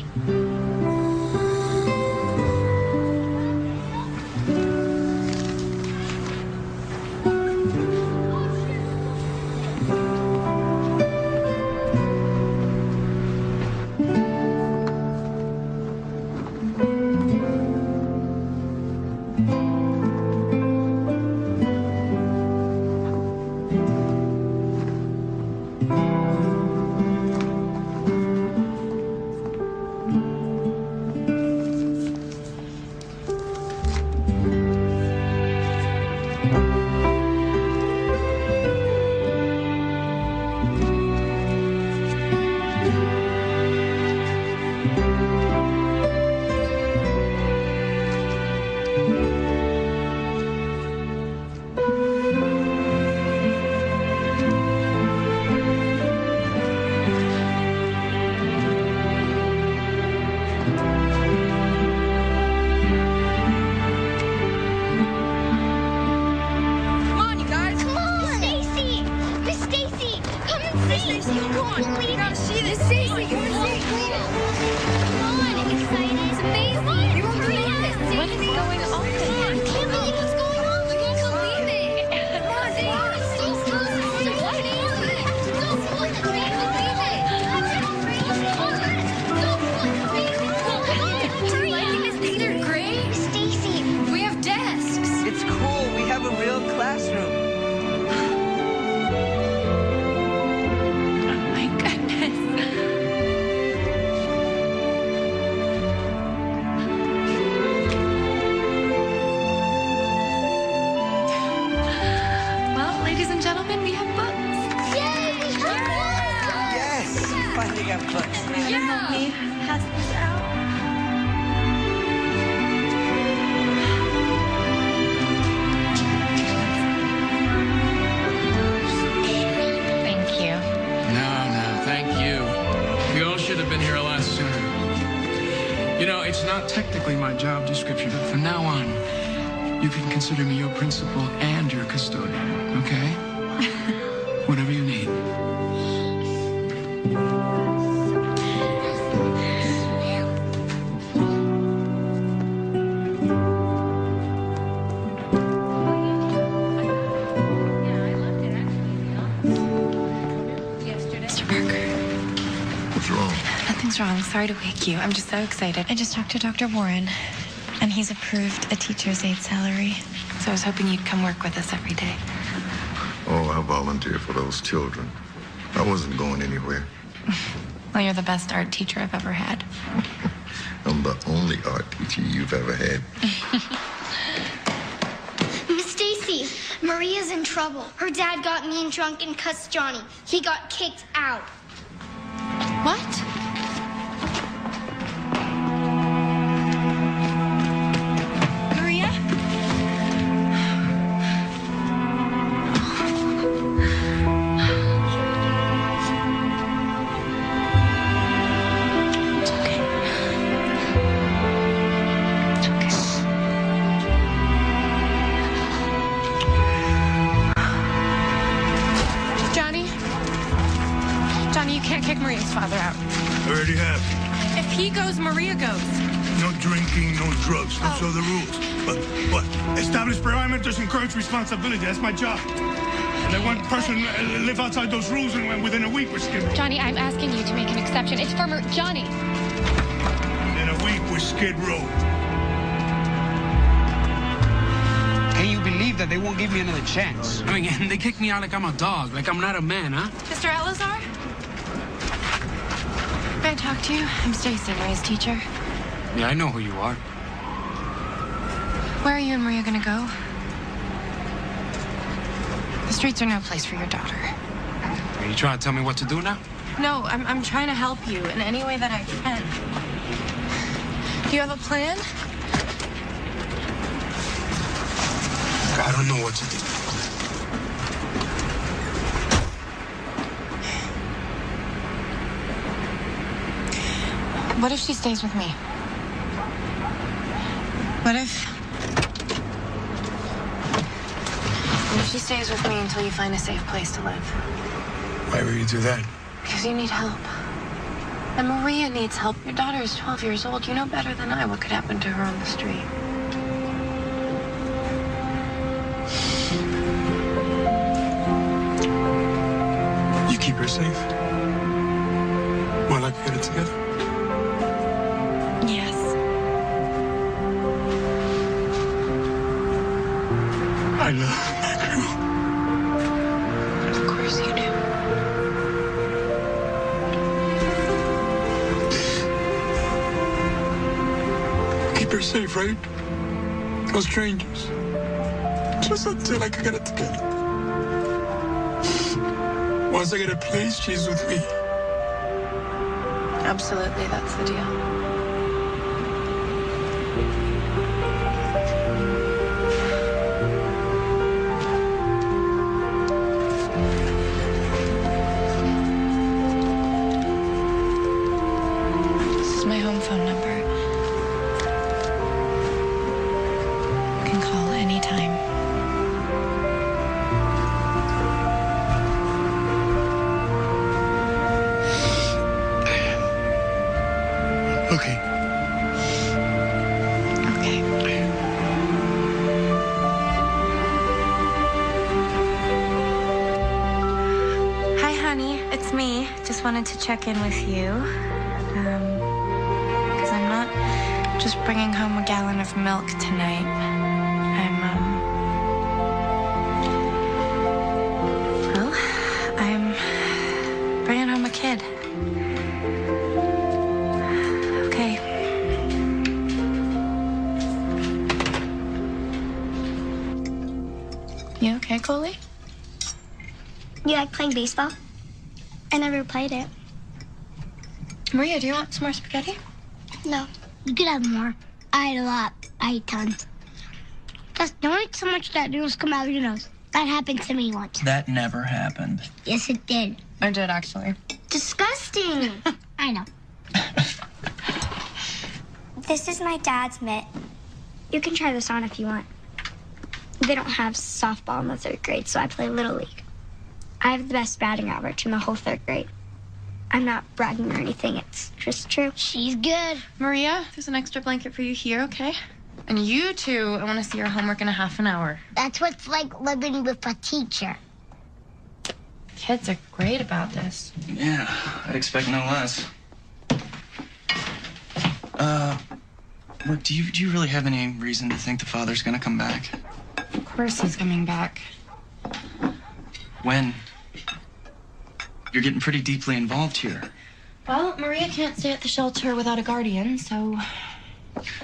Come on, you guys. Come on. Stacy! Miss Stacy! Come and see! Come on. Believe Gotta it. see this. Miss Stacy, come and see! Come on, excited. It's amazing. You won't believe it. What is going on? I can't believe what's going on. You won't believe it. Come on, Stacy. What is it? Don't believe it. These are great. Stacy, We have desks. It's cool. We have a real classroom. Oh my goodness. Well, ladies and gentlemen, we have books. Yes. Finally got books. You help me pass this out. Thank you. No, thank you. We all should have been here a lot sooner. You know, it's not technically my job description, but from now on, you can consider me your principal and your custodian, okay? Whatever you need. Mr. Parker. What's wrong? Nothing's wrong. Sorry to wake you. I'm just so excited. I just talked to Dr. Warren, and he's approved a teacher's aide salary. So I was hoping you'd come work with us every day. Oh, I volunteer for those children. I wasn't going anywhere. Well, you're the best art teacher I've ever had. I'm the only art teacher you've ever had. Miss Stacy, Maria's in trouble. Her dad got mean drunk and cussed Johnny. He got kicked out. What? Maria? It's okay. It's okay. Johnny, already have. If he goes, Maria goes. No drinking, no drugs. Those are the rules. But what? Establish parameters, encourage responsibility. That's my job. And let one person live outside those rules, and within a week we're Skid Row. Johnny, I'm asking you to make an exception. It's for Johnny. Within a week we're Skid Row. Can you believe that they won't give me another chance? I mean, they kick me out like I'm a dog, like I'm not a man, huh? Mr. Elazar? May I talk to you? I'm Stacy, Maria's teacher. Yeah, I know who you are. Where are you and Maria gonna go? The streets are no place for your daughter. Are you trying to tell me what to do now? No, I'm trying to help you in any way that I can. Do you have a plan? I don't know what to do. What if she stays with me? What if she stays with me until you find a safe place to live? Why would you do that? Because you need help. And Maria needs help. Your daughter is 12 years old. You know better than I what could happen to her on the street. You keep her safe? While I get it together? Yes. I love my girl. Of course you do. Keep her safe, right? No strangers. Just until I can get it together. Once I get a place, she's with me. Absolutely, that's the deal. This is my home phone number. You can call anytime. Okay. Okay. Hi, honey. It's me. Just wanted to check in with you. Because I'm not just bringing home a gallon of milk tonight. I'm bringing home a kid. Okay. You okay, Coley? You like playing baseball? I never played it. Maria, do you want some more spaghetti? No. You could have more. I ate a lot. I ate tons. Just don't eat so much that noodles come out of your nose. That happened to me once. That never happened. Yes, it did. I did, actually. Disgusting. I know. This is my dad's mitt. You can try this on if you want. They don't have softball in the 3rd grade, so I play Little League. I have the best batting average in the whole 3rd grade. I'm not bragging or anything. It's just true. She's good. Maria, there's an extra blanket for you here, okay? And you two, I want to see your homework in a half an hour. That's what it's like living with a teacher. Kids are great about this. Yeah, I'd expect no less. Look, do you really have any reason to think the father's gonna come back? Of course he's coming back. When? You're getting pretty deeply involved here. Well, Maria can't stay at the shelter without a guardian, so...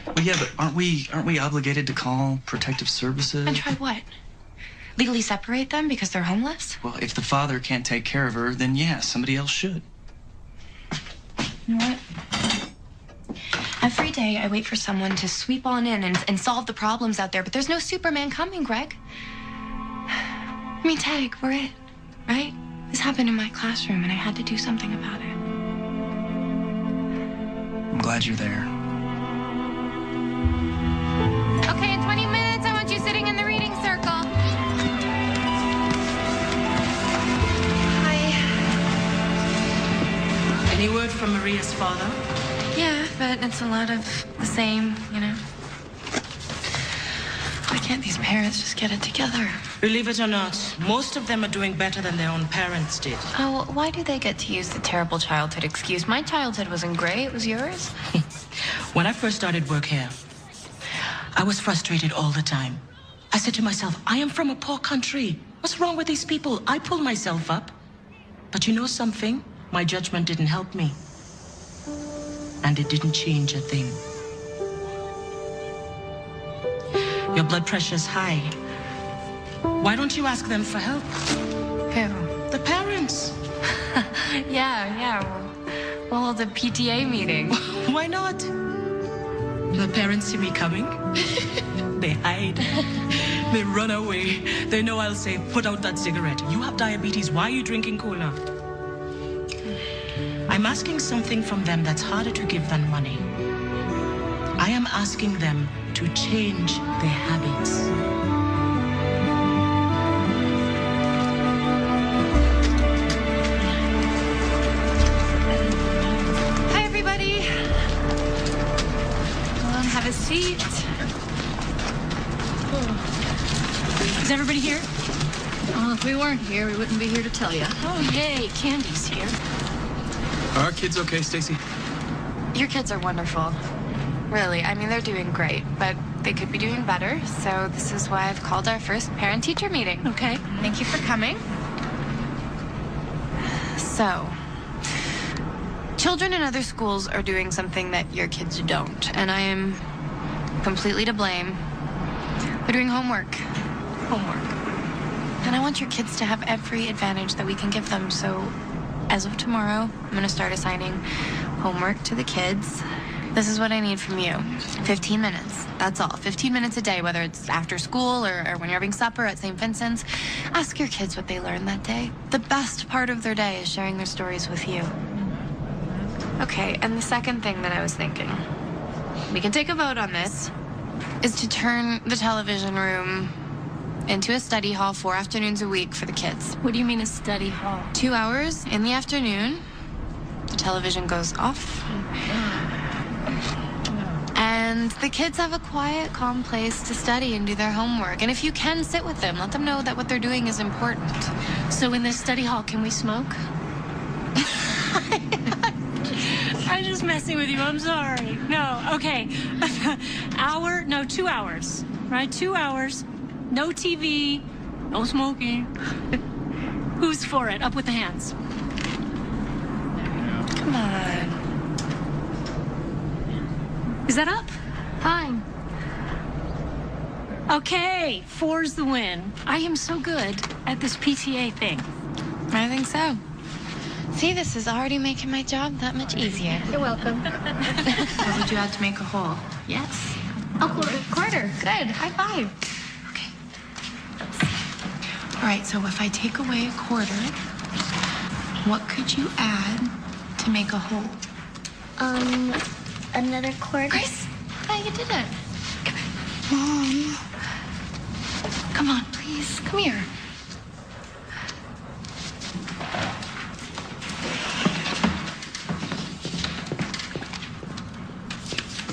Well, yeah, but aren't we obligated to call protective services? And try what? Legally separate them because they're homeless? Well, if the father can't take care of her, then yeah, somebody else should. You know what? Every day I wait for someone to sweep on in and solve the problems out there, but there's no Superman coming, Greg. I mean, Tag, we're it, right? This happened in my classroom and I had to do something about it. I'm glad you're there. Okay, in 20 minutes, I want you sitting in the reading circle. Any word from Maria? serious father. Yeah, but it's a lot of the same, you know? Why can't these parents just get it together? Believe it or not, most of them are doing better than their own parents did. Oh, why do they get to use the terrible childhood excuse? My childhood wasn't great. It was yours. When I first started work here, I was frustrated all the time. I said to myself, I am from a poor country. What's wrong with these people? I pull myself up. But you know something? My judgment didn't help me. And it didn't change a thing. Your blood pressure's high. Why don't you ask them for help? Who? The parents. Yeah. We'll hold a PTA meeting. Why not? The parents see me coming. They hide. They run away. They know I'll say, put out that cigarette. You have diabetes. Why are you drinking cola? I'm asking something from them that's harder to give than money. I am asking them to change their habits. Hi, everybody. Come on, have a seat. Is everybody here? Well, if we weren't here, we wouldn't be here to tell you. Oh, yay, Candy's here. Are our kids okay, Stacy? Your kids are wonderful. Really, I mean, they're doing great, but they could be doing better. So this is why I've called our first parent-teacher meeting. Okay. Thank you for coming. So, children in other schools are doing something that your kids don't, and I am completely to blame. They're doing homework. And I want your kids to have every advantage that we can give them. So, as of tomorrow, I'm going to start assigning homework to the kids. This is what I need from you. 15 minutes. That's all. 15 minutes a day, whether it's after school or when you're having supper at St. Vincent's. Ask your kids what they learned that day. The best part of their day is sharing their stories with you. Okay, and the second thing that I was thinking, we can take a vote on this, is to turn the television room into a study hall 4 afternoons a week for the kids. What do you mean a study hall? 2 hours in the afternoon. The television goes off. And the kids have a quiet, calm place to study and do their homework. And if you can, sit with them. Let them know that what they're doing is important. So in this study hall, can we smoke? I'm just messing with you. I'm sorry. No, okay. 2 hours. Right? 2 hours. No TV. No smoking. Who's for it? Up with the hands. Come on. Is that up? Fine. Okay, 4's the win. I am so good at this PTA thing. I think so. See, this is already making my job that much easier. You're welcome. What would you add to make a whole? Yes. A quarter. Good. High five. Okay. All right, so if I take away a quarter, what could you add to make a whole? Another quarter. Grace, yeah, you did it. Mom. Come on, please. Come here.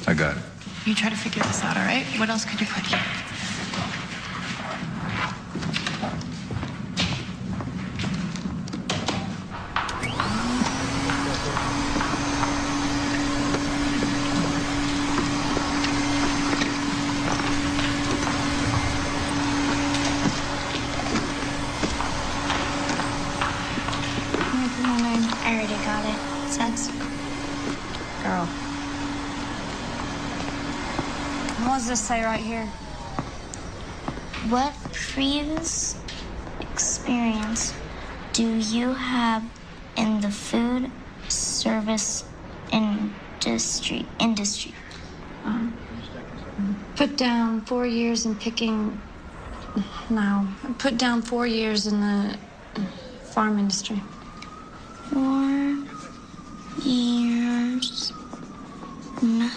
I got it. You try to figure this out, all right? What else could you put here? I already got it. It says, girl. What does this say right here? What previous experience do you have in the food service industry? Put down 4 years in picking. No, put down 4 years in the farm industry. 4 years in the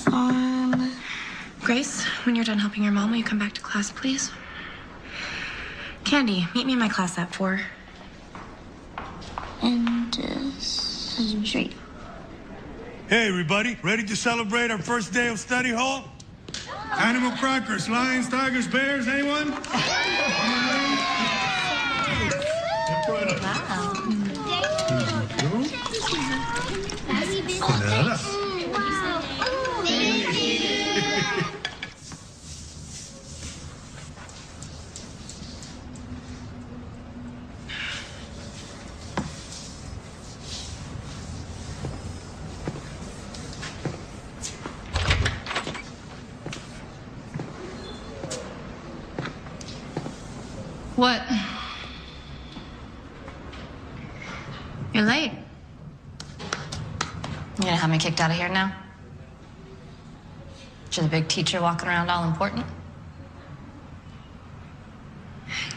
farm. Grace, when you're done helping your mom, will you come back to class, please? Candy, meet me in my class at 4. Industry. Straight. Hey, everybody, ready to celebrate our first day of study hall? Animal crackers, lions, tigers, bears, anyone? What? You're late. You gonna have me kicked out of here now? She's a big teacher walking around all important.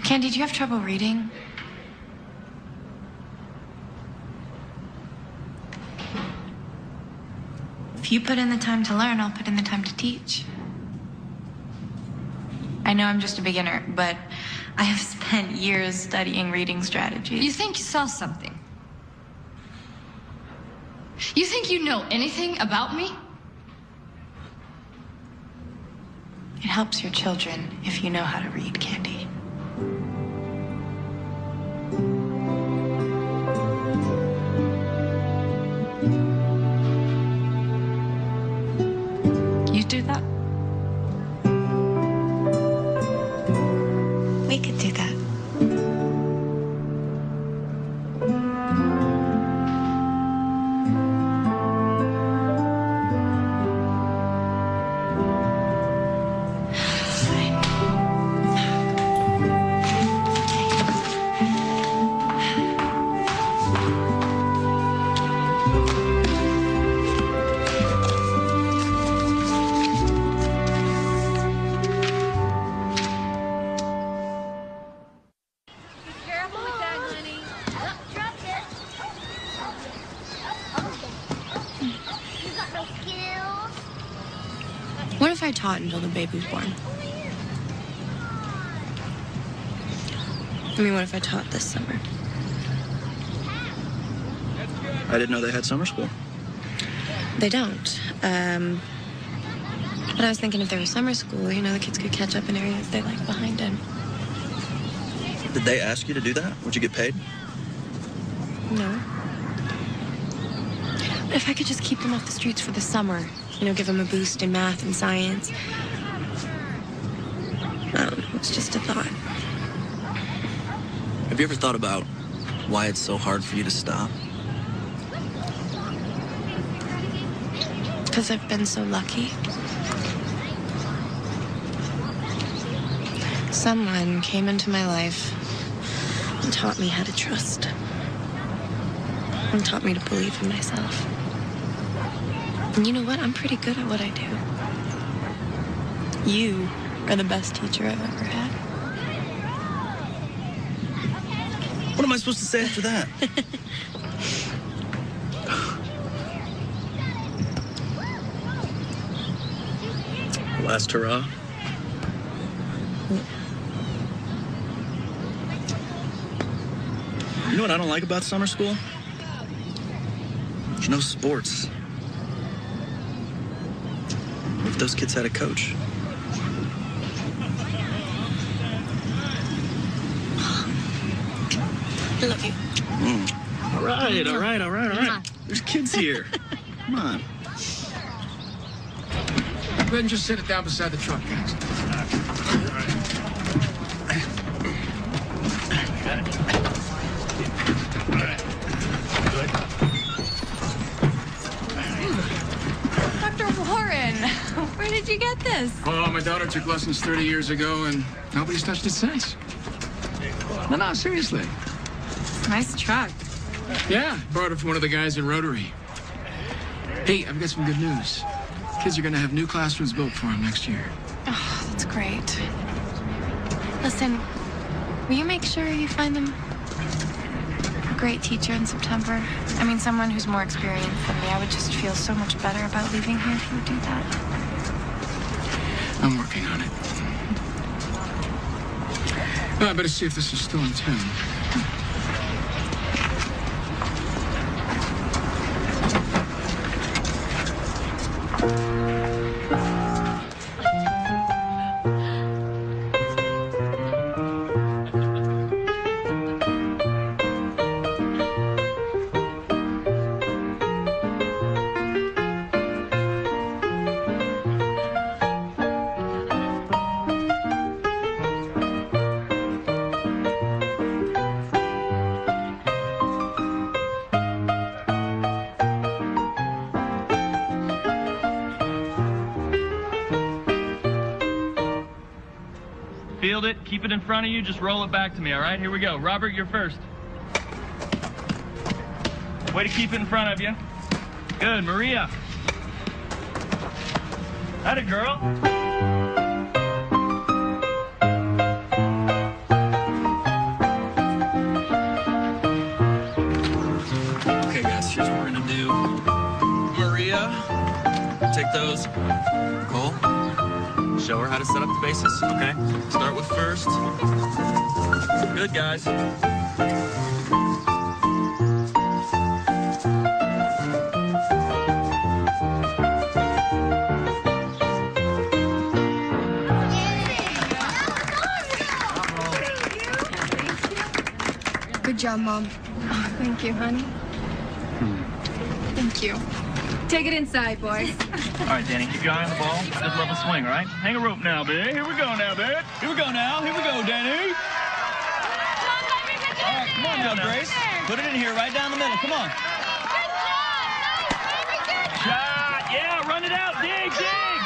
Candy, do you have trouble reading? If you put in the time to learn, I'll put in the time to teach. I know I'm just a beginner, but I have spent years studying reading strategies. You think you saw something? You think you know anything about me? It helps your children if you know how to read, Candy. You do that? We could do that. What if I taught until the baby was born? I mean, what if I taught this summer? I didn't know they had summer school. They don't. But I was thinking if there was summer school, you know, the kids could catch up in areas they like behind him. Did they ask you to do that? Would you get paid? No. But if I could just keep them off the streets for the summer, you know, give them a boost in math and science. I don't know, it's just a thought. Have you ever thought about why it's so hard for you to stop? Because I've been so lucky. Someone came into my life and taught me how to trust. And taught me to believe in myself. And you know what? I'm pretty good at what I do. You are the best teacher I've ever had. What am I supposed to say after that? Last hurrah. You know what I don't like about summer school? There's no sports. If those kids had a coach. I love you. All right. There's kids here. Come on. Go ahead and just set it down beside the truck, guys. Dr. Warren, where did you get this? Oh, my daughter took lessons 30 years ago, and nobody's touched it since. No, seriously. Nice truck. Yeah, borrowed it from one of the guys in Rotary. Hey, I've got some good news. Kids are going to have new classrooms built for them next year. Oh, that's great. Listen, will you make sure you find them a great teacher in September? I mean, someone who's more experienced than me. I would just feel so much better about leaving here if you would do that. I'm working on it. Well, I better see if this is still in tune. Nailed it. Keep it in front of you. Just roll it back to me, all right? Here we go. Robert, you're first. Way to keep it in front of you. Good. Maria. Atta girl. Okay, guys, here's what we're gonna do. Maria, take those. Cole, show her how to set up the bases, okay? Start with first. Good, guys. Good job, Mom. Oh, thank you, honey. Thank you. Take it inside, boys. All right, Danny, keep your eye on the ball. Good level swing, all right? Hang a rope now, babe. Here we go now, babe. Here we go now. Here we go, Danny. All right, come on now, Grace. Put it in here, right down the middle. Come on. Shot. Yeah, run it out. Dig, dig.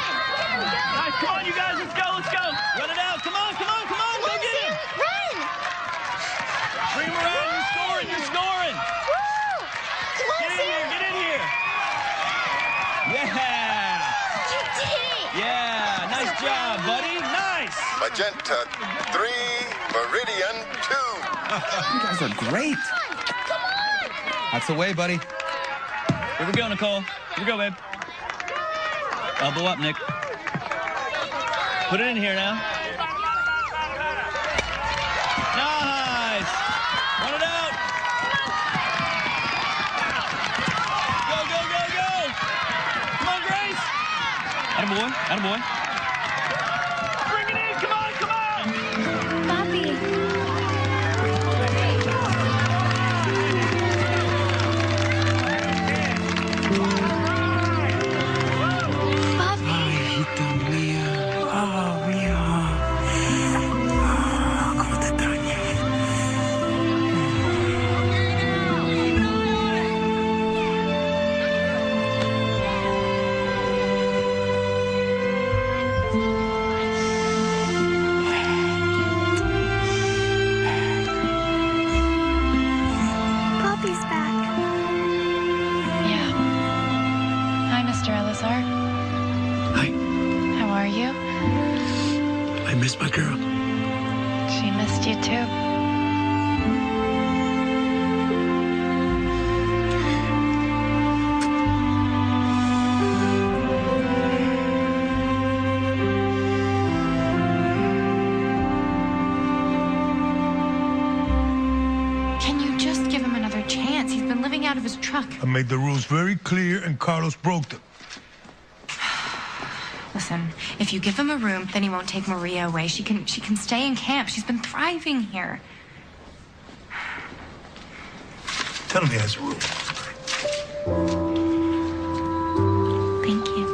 Nice. Come on, you guys. Let's go. Let's go. Run it out. Come on, come on, come on. Go get him. Run! Bring him around. You're scoring. You're scoring. Woo! Come on, Get in here. Get in here. Yeah. You did it! Yeah. Nice job, buddy. Nice. Magenta 3, Meridian 2. You guys are great. Come on! That's the way, buddy. Here we go, Nicole. Here we go, babe. Elbow up, Nick. Put it in here now. Nice. Run it out. Go, go, go, go. Come on, Grace. Attaboy. Attaboy. Bring it in. Come on, come on. Bobby. Hijita mía. Oh, mía. Oh, cómo te extrañé. Bobby's back. Yeah. Hi, Mr. Elazar. Hi. How are you? I miss my girl. She missed you too. Can you just give him another chance? He's been living out of his truck. I made the rules very clear, and Carlos broke them. Listen, if you give him a room, then he won't take Maria away. She can stay in camp. She's been thriving here. Tell him he has a room. Thank you.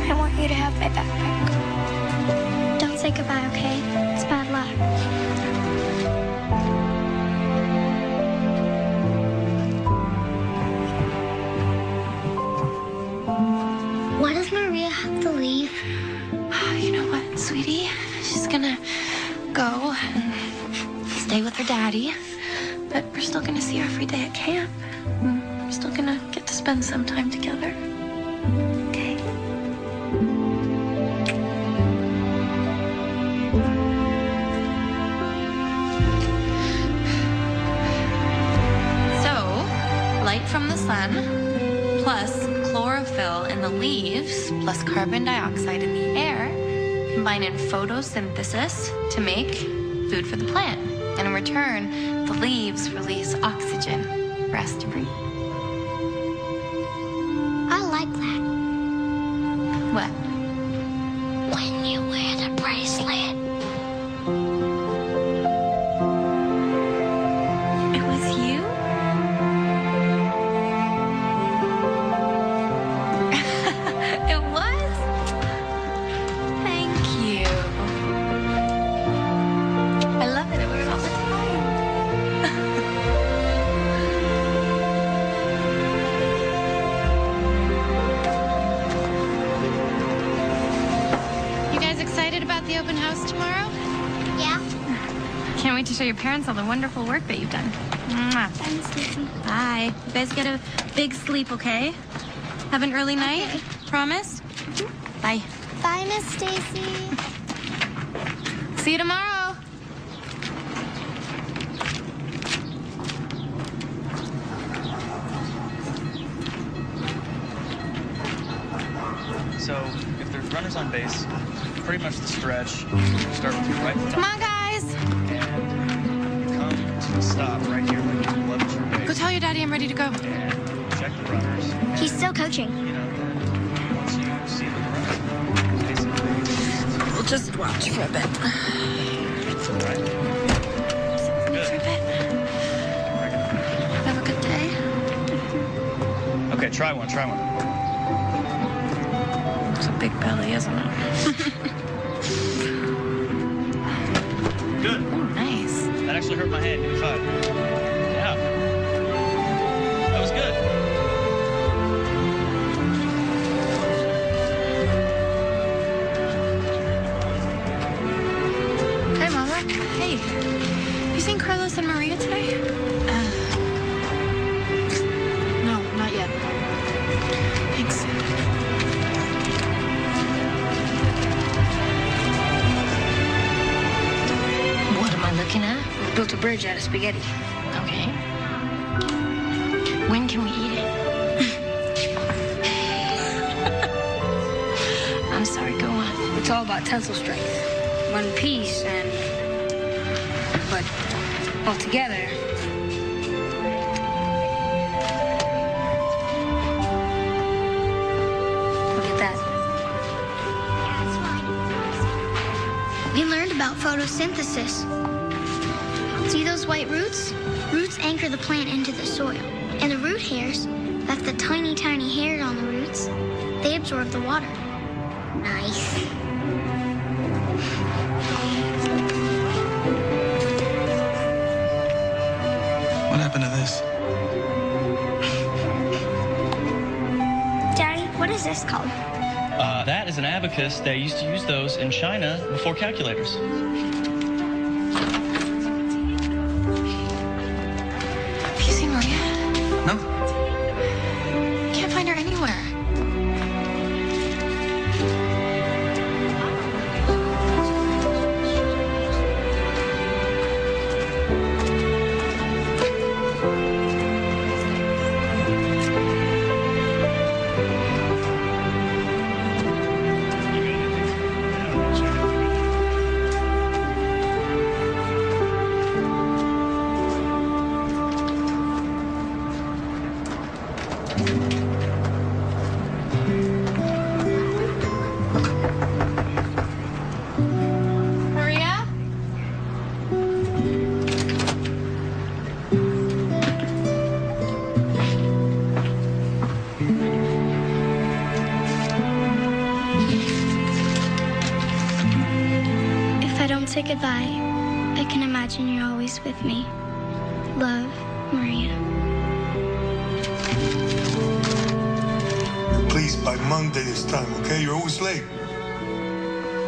I want you to have my backpack. Don't say goodbye, okay? It's bad luck. Why does Maria have to leave? You know what, sweetie? She's gonna go and stay with her daddy. But we're still gonna see her every day at camp. We're still gonna get to spend some time together. Okay? So, light from the sun, plus chlorophyll in the leaves, plus carbon dioxide in the air, combine in photosynthesis to make food for the plant. And in return, the leaves release oxygen for us to breathe. I like that. What? When you wear the bracelet. It was you? It was? Thank you. I love it. I wear it all the time. the open house tomorrow? Yeah. Can't wait to show your parents all the wonderful work that you've done. Mwah. Bye, Miss Stacy. Bye. You guys get a big sleep, okay? Have an early night? Promise? Bye. Bye, Miss Stacy. See you tomorrow. So, if there's runners on base, pretty much the stretch, start with your right foot. Come on, guys. And you come to a stop right here when you level your base. Go tell your daddy I'm ready to go. And check the runners. He's still coaching. You know, then once you see the runner, basically, We'll just watch for a bit. all right. Good. For a bit. Have a good day. Okay, try one. It's a big belly, isn't it? Good. Oh, nice. That actually hurt my hand. Give me 5. Yeah. That was good. Hey, Mama. Hey. You seen Carlos and Maria today? No, not yet. Thanks. What am I looking at? Built a bridge out of spaghetti. Okay. When can we eat it? I'm sorry, go on. It's all about tensile strength. One piece but all together. Look at that. We learned about photosynthesis. See those white roots? Roots anchor the plant into the soil. And the root hairs, that's the tiny, tiny hairs on the roots, they absorb the water. Nice. What happened to this? Daddy, what is this called? That is an abacus. They used to use those in China before calculators. Have you seen Maria? No. Can't find her anywhere. Maria? If I don't say goodbye, I can imagine you're always with me. Love, Maria. Please, by Monday this time, okay? You're always late.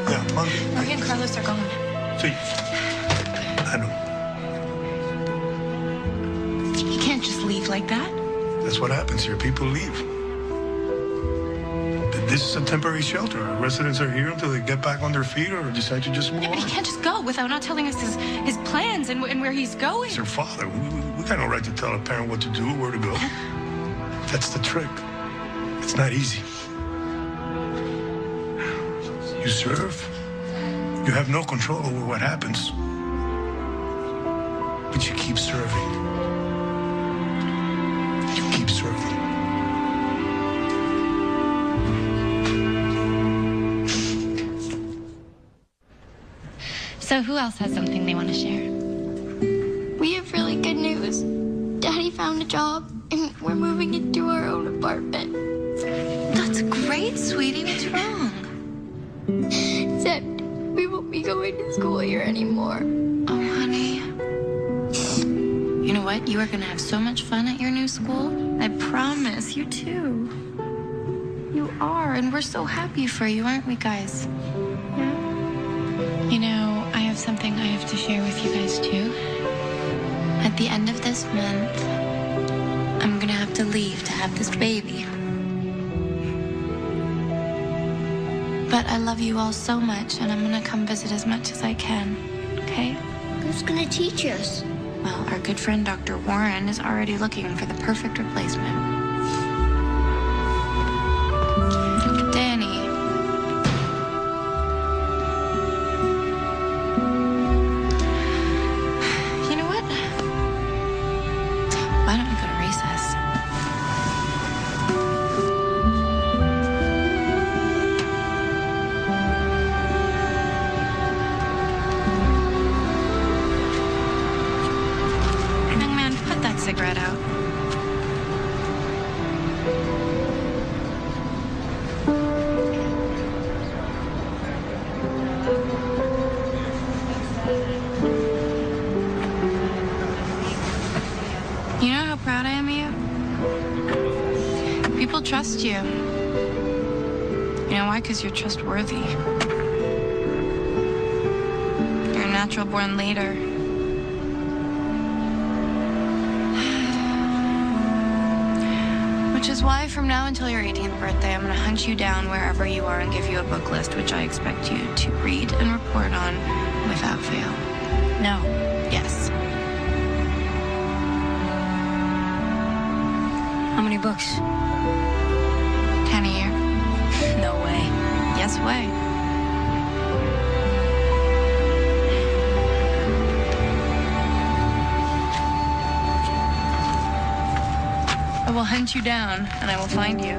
Yeah, Monday. Maria and Carlos are gone. See, I know. You can't just leave like that. That's what happens here. People leave. This is a temporary shelter. Residents are here until they get back on their feet or decide to just move Yeah, but on. he can't just go without not telling us his plans and where he's going. It's their father. We got no right to tell a parent what to do, where to go. That's the trick. It's not easy. You serve. You have no control over what happens. But you keep serving. You keep serving. So who else has something they want to share? We have really good news. Daddy found a job, and we're moving into our own apartment. That's great, sweetie. What's wrong? Except we won't be going to school here anymore. Oh, honey. You know what? You are going to have so much fun at your new school. I promise. You too. You are, and we're so happy for you, aren't we, guys? Yeah. You know, I have something I have to share with you guys, too. At the end of this month, I'm gonna have to leave to have this baby. But I love you all so much, and I'm gonna come visit as much as I can, okay? Who's gonna teach us? Well, our good friend Dr. Warren is already looking for the perfect replacement. Danny. You know what? Why don't we go to recess? Young man, put that cigarette out. You know how proud I am of you? People trust you. You know why? Because you're trustworthy. You're a natural-born leader. Which is why from now until your 18th birthday, I'm going to hunt you down wherever you are and give you a book list, which I expect you to read and report on without fail. No. Yes. How many books? 10 a year. No way. Yes way. I will hunt you down, and I will find you.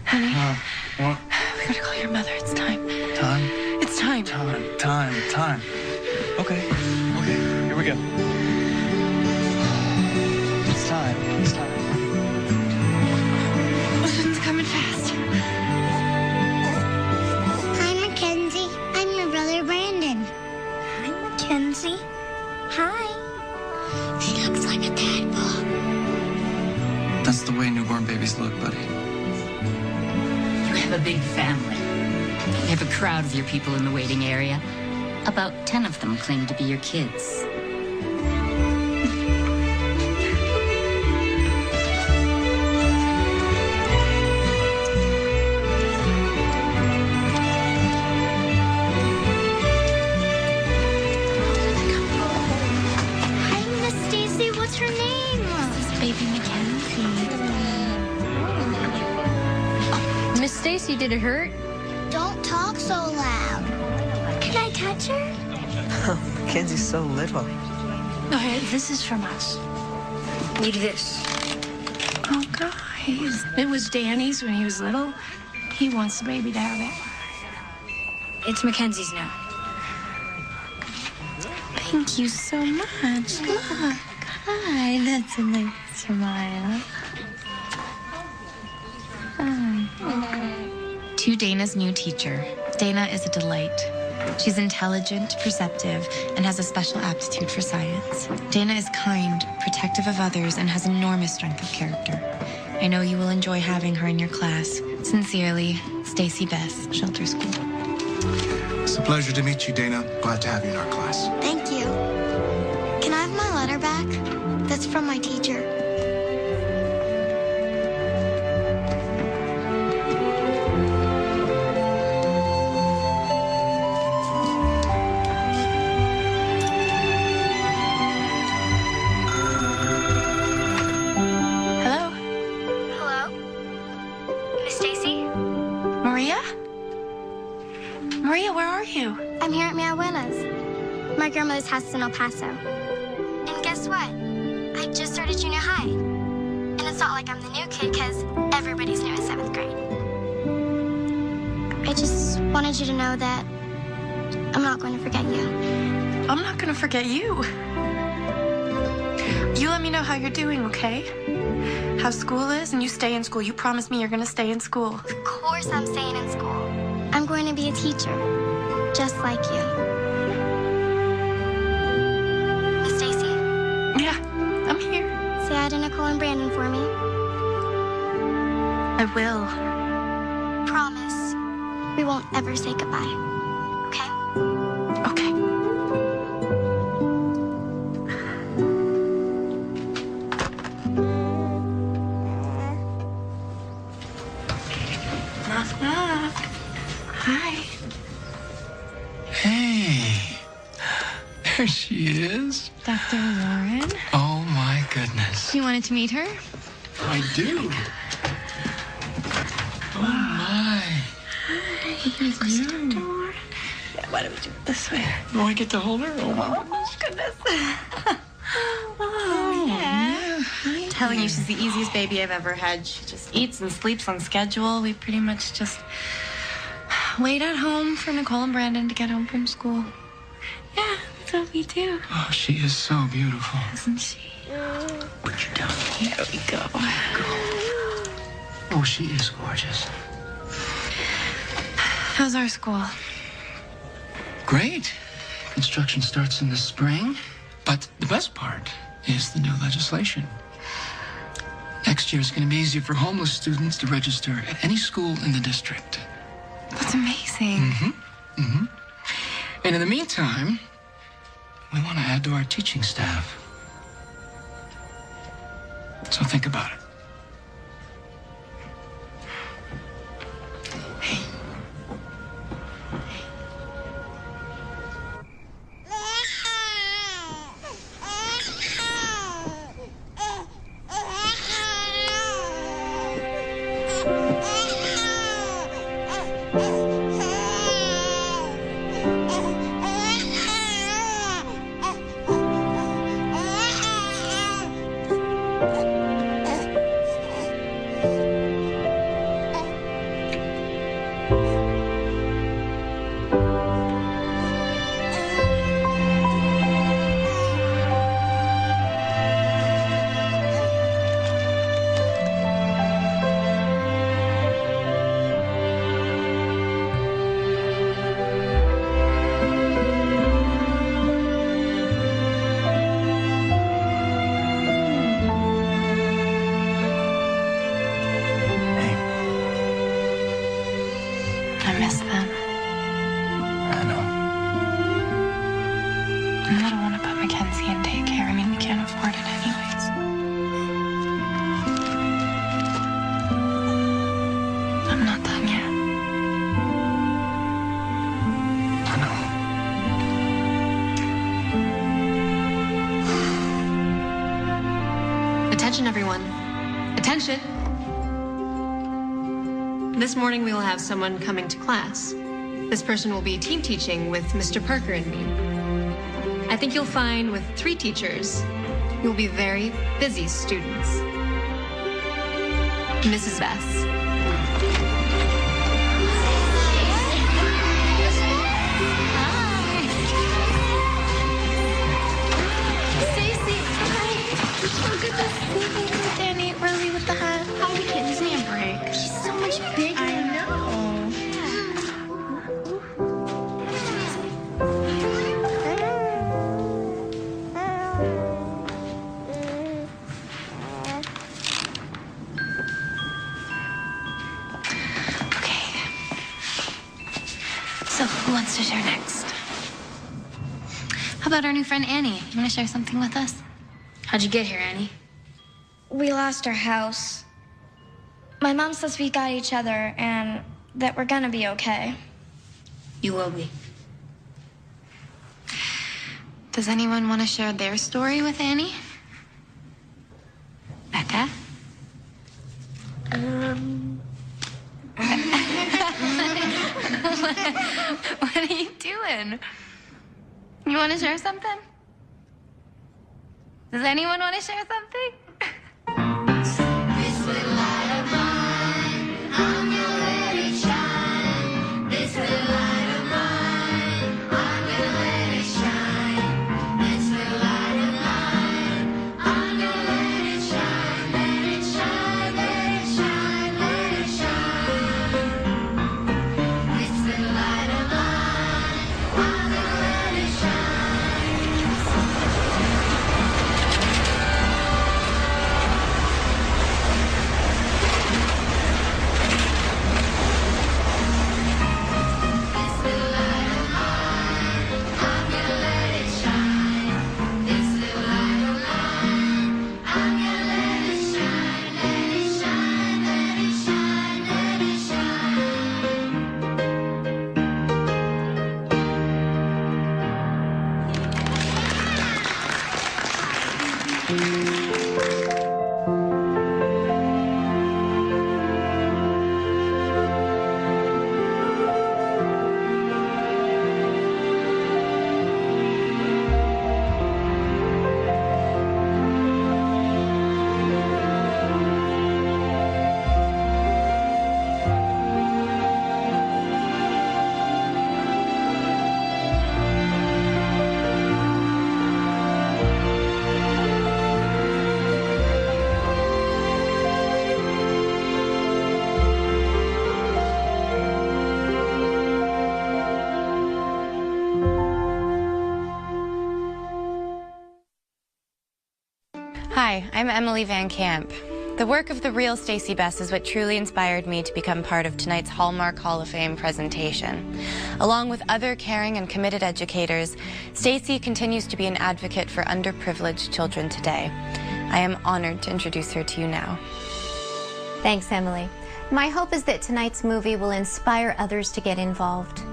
Honey, What? we gotta call your mother. It's time. Time? It's time. Time. Okay, here we go. It's time. It's coming fast. Hi, Mackenzie. I'm your brother, Brandon. Hi, Mackenzie. Hi. She looks like a tadpole. That's the way newborn babies look, buddy. You have a big family. You have a crowd of your people in the waiting area. About 10 of them claim to be your kids. Hi, Miss Stacy. What's her name? Baby Mackenzie. Miss Stacy, did it hurt? Don't talk so loud. Can I touch her? Oh, Mackenzie's so little. Okay, this is from us. Need this. Oh, guys. It was Danny's when he was little. He wants the baby to have it. It's Mackenzie's now. Thank you so much. Look. Hi, that's a nice smile. To Dana's new teacher. Dana is a delight. She's intelligent, perceptive, and has a special aptitude for science. Dana is kind, protective of others, and has enormous strength of character. I know you will enjoy having her in your class. Sincerely, Stacy Bess, Shelter School. It's a pleasure to meet you, Dana. Glad to have you in our class. Thank you. Can I have my letter back? That's from my teacher. Hello? Hello? Miss Stacy? Maria? Maria, where are you? I'm here at mi abuela's. My grandmother's house is in El Paso. And guess what? I just started junior high. And it's not like I'm the new kid, because everybody's new in 7th grade. I just wanted you to know that I'm not going to forget you. I'm not gonna forget you. You let me know how you're doing, okay? How school is, and you stay in school. You promised me you're gonna stay in school. Of course I'm staying in school. I'm going to be a teacher, just like you. Miss Stacy? Yeah, I'm here. Say hi to Nicole and Brandon for me. I will. Promise. We won't ever say goodbye. Okay? Okay. Knock, knock. Hi. Hey. There she is. Dr. Warren. Oh, my goodness. You wanted to meet her? I do. Oh, my. Here's Dr. Warren. Yeah, why don't we do it this way? Do I get to hold her? Oh, my Goodness. Oh, yeah. I'm telling you, she's the easiest baby I've ever had. She just eats and sleeps on schedule. We pretty much just wait at home for Nicole and Brandon to get home from school. Yeah, that's what we do. Oh, she is so beautiful. Isn't she? Put you down. There we go. Oh, she is gorgeous. How's our school? Great. Construction starts in the spring. But the best part is the new legislation. Next year is going to be easier for homeless students to register at any school in the district. That's amazing. Mm-hmm. Mm-hmm. And in the meantime, we want to add to our teaching staff. So think about it. I miss them. I know. And I don't want to put Mackenzie in daycare. I mean, we can't afford it anyways. I'm not done yet. I know. Attention, everyone. Attention. This morning we will have someone coming to class. This person will be team teaching with Mr. Parker and me. I think you'll find with 3 teachers, you'll be very busy students. Mrs. Bess. Stacy, hi. So good to see you. Danny, early with the hat. Hi, kids. Give me a break. She's so much bigger. I know. Okay. So, who wants to share next? How about our new friend Annie? You want to share something with us? How'd you get here, Annie? We lost our house. My mom says we got each other and that we're gonna be okay. You will be. Does anyone want to share their story with Annie? Becca? What are you doing? You want to share something? Does anyone want to share something? Hi, I'm Emily Van Camp. The work of the real Stacey Bess is what truly inspired me to become part of tonight's Hallmark Hall of Fame presentation. Along with other caring and committed educators, Stacey continues to be an advocate for underprivileged children today. I am honored to introduce her to you now. Thanks, Emily. My hope is that tonight's movie will inspire others to get involved.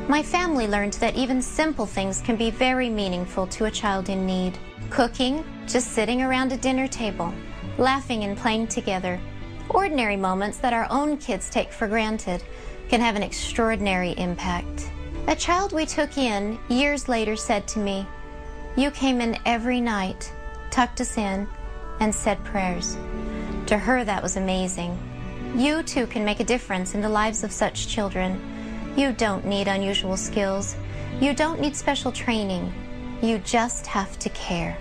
My family learned that even simple things can be very meaningful to a child in need. Cooking, just sitting around a dinner table, laughing and playing together. Ordinary moments that our own kids take for granted can have an extraordinary impact. A child we took in years later said to me, "You came in every night, tucked us in, and said prayers." To her, that was amazing. You too can make a difference in the lives of such children. You don't need unusual skills. You don't need special training. You just have to care.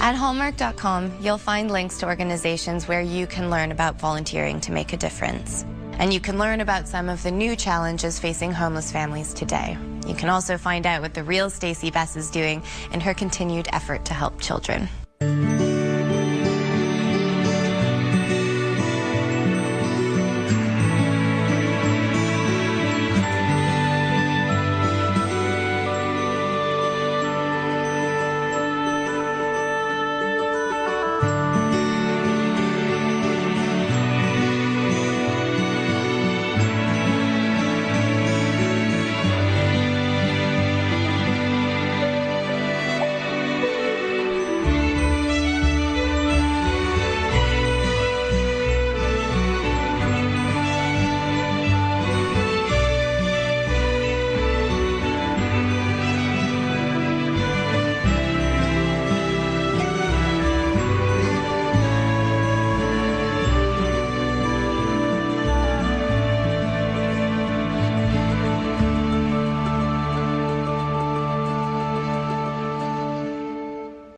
At Hallmark.com, you'll find links to organizations where you can learn about volunteering to make a difference. And you can learn about some of the new challenges facing homeless families today. You can also find out what the real Stacey Bess is doing in her continued effort to help children.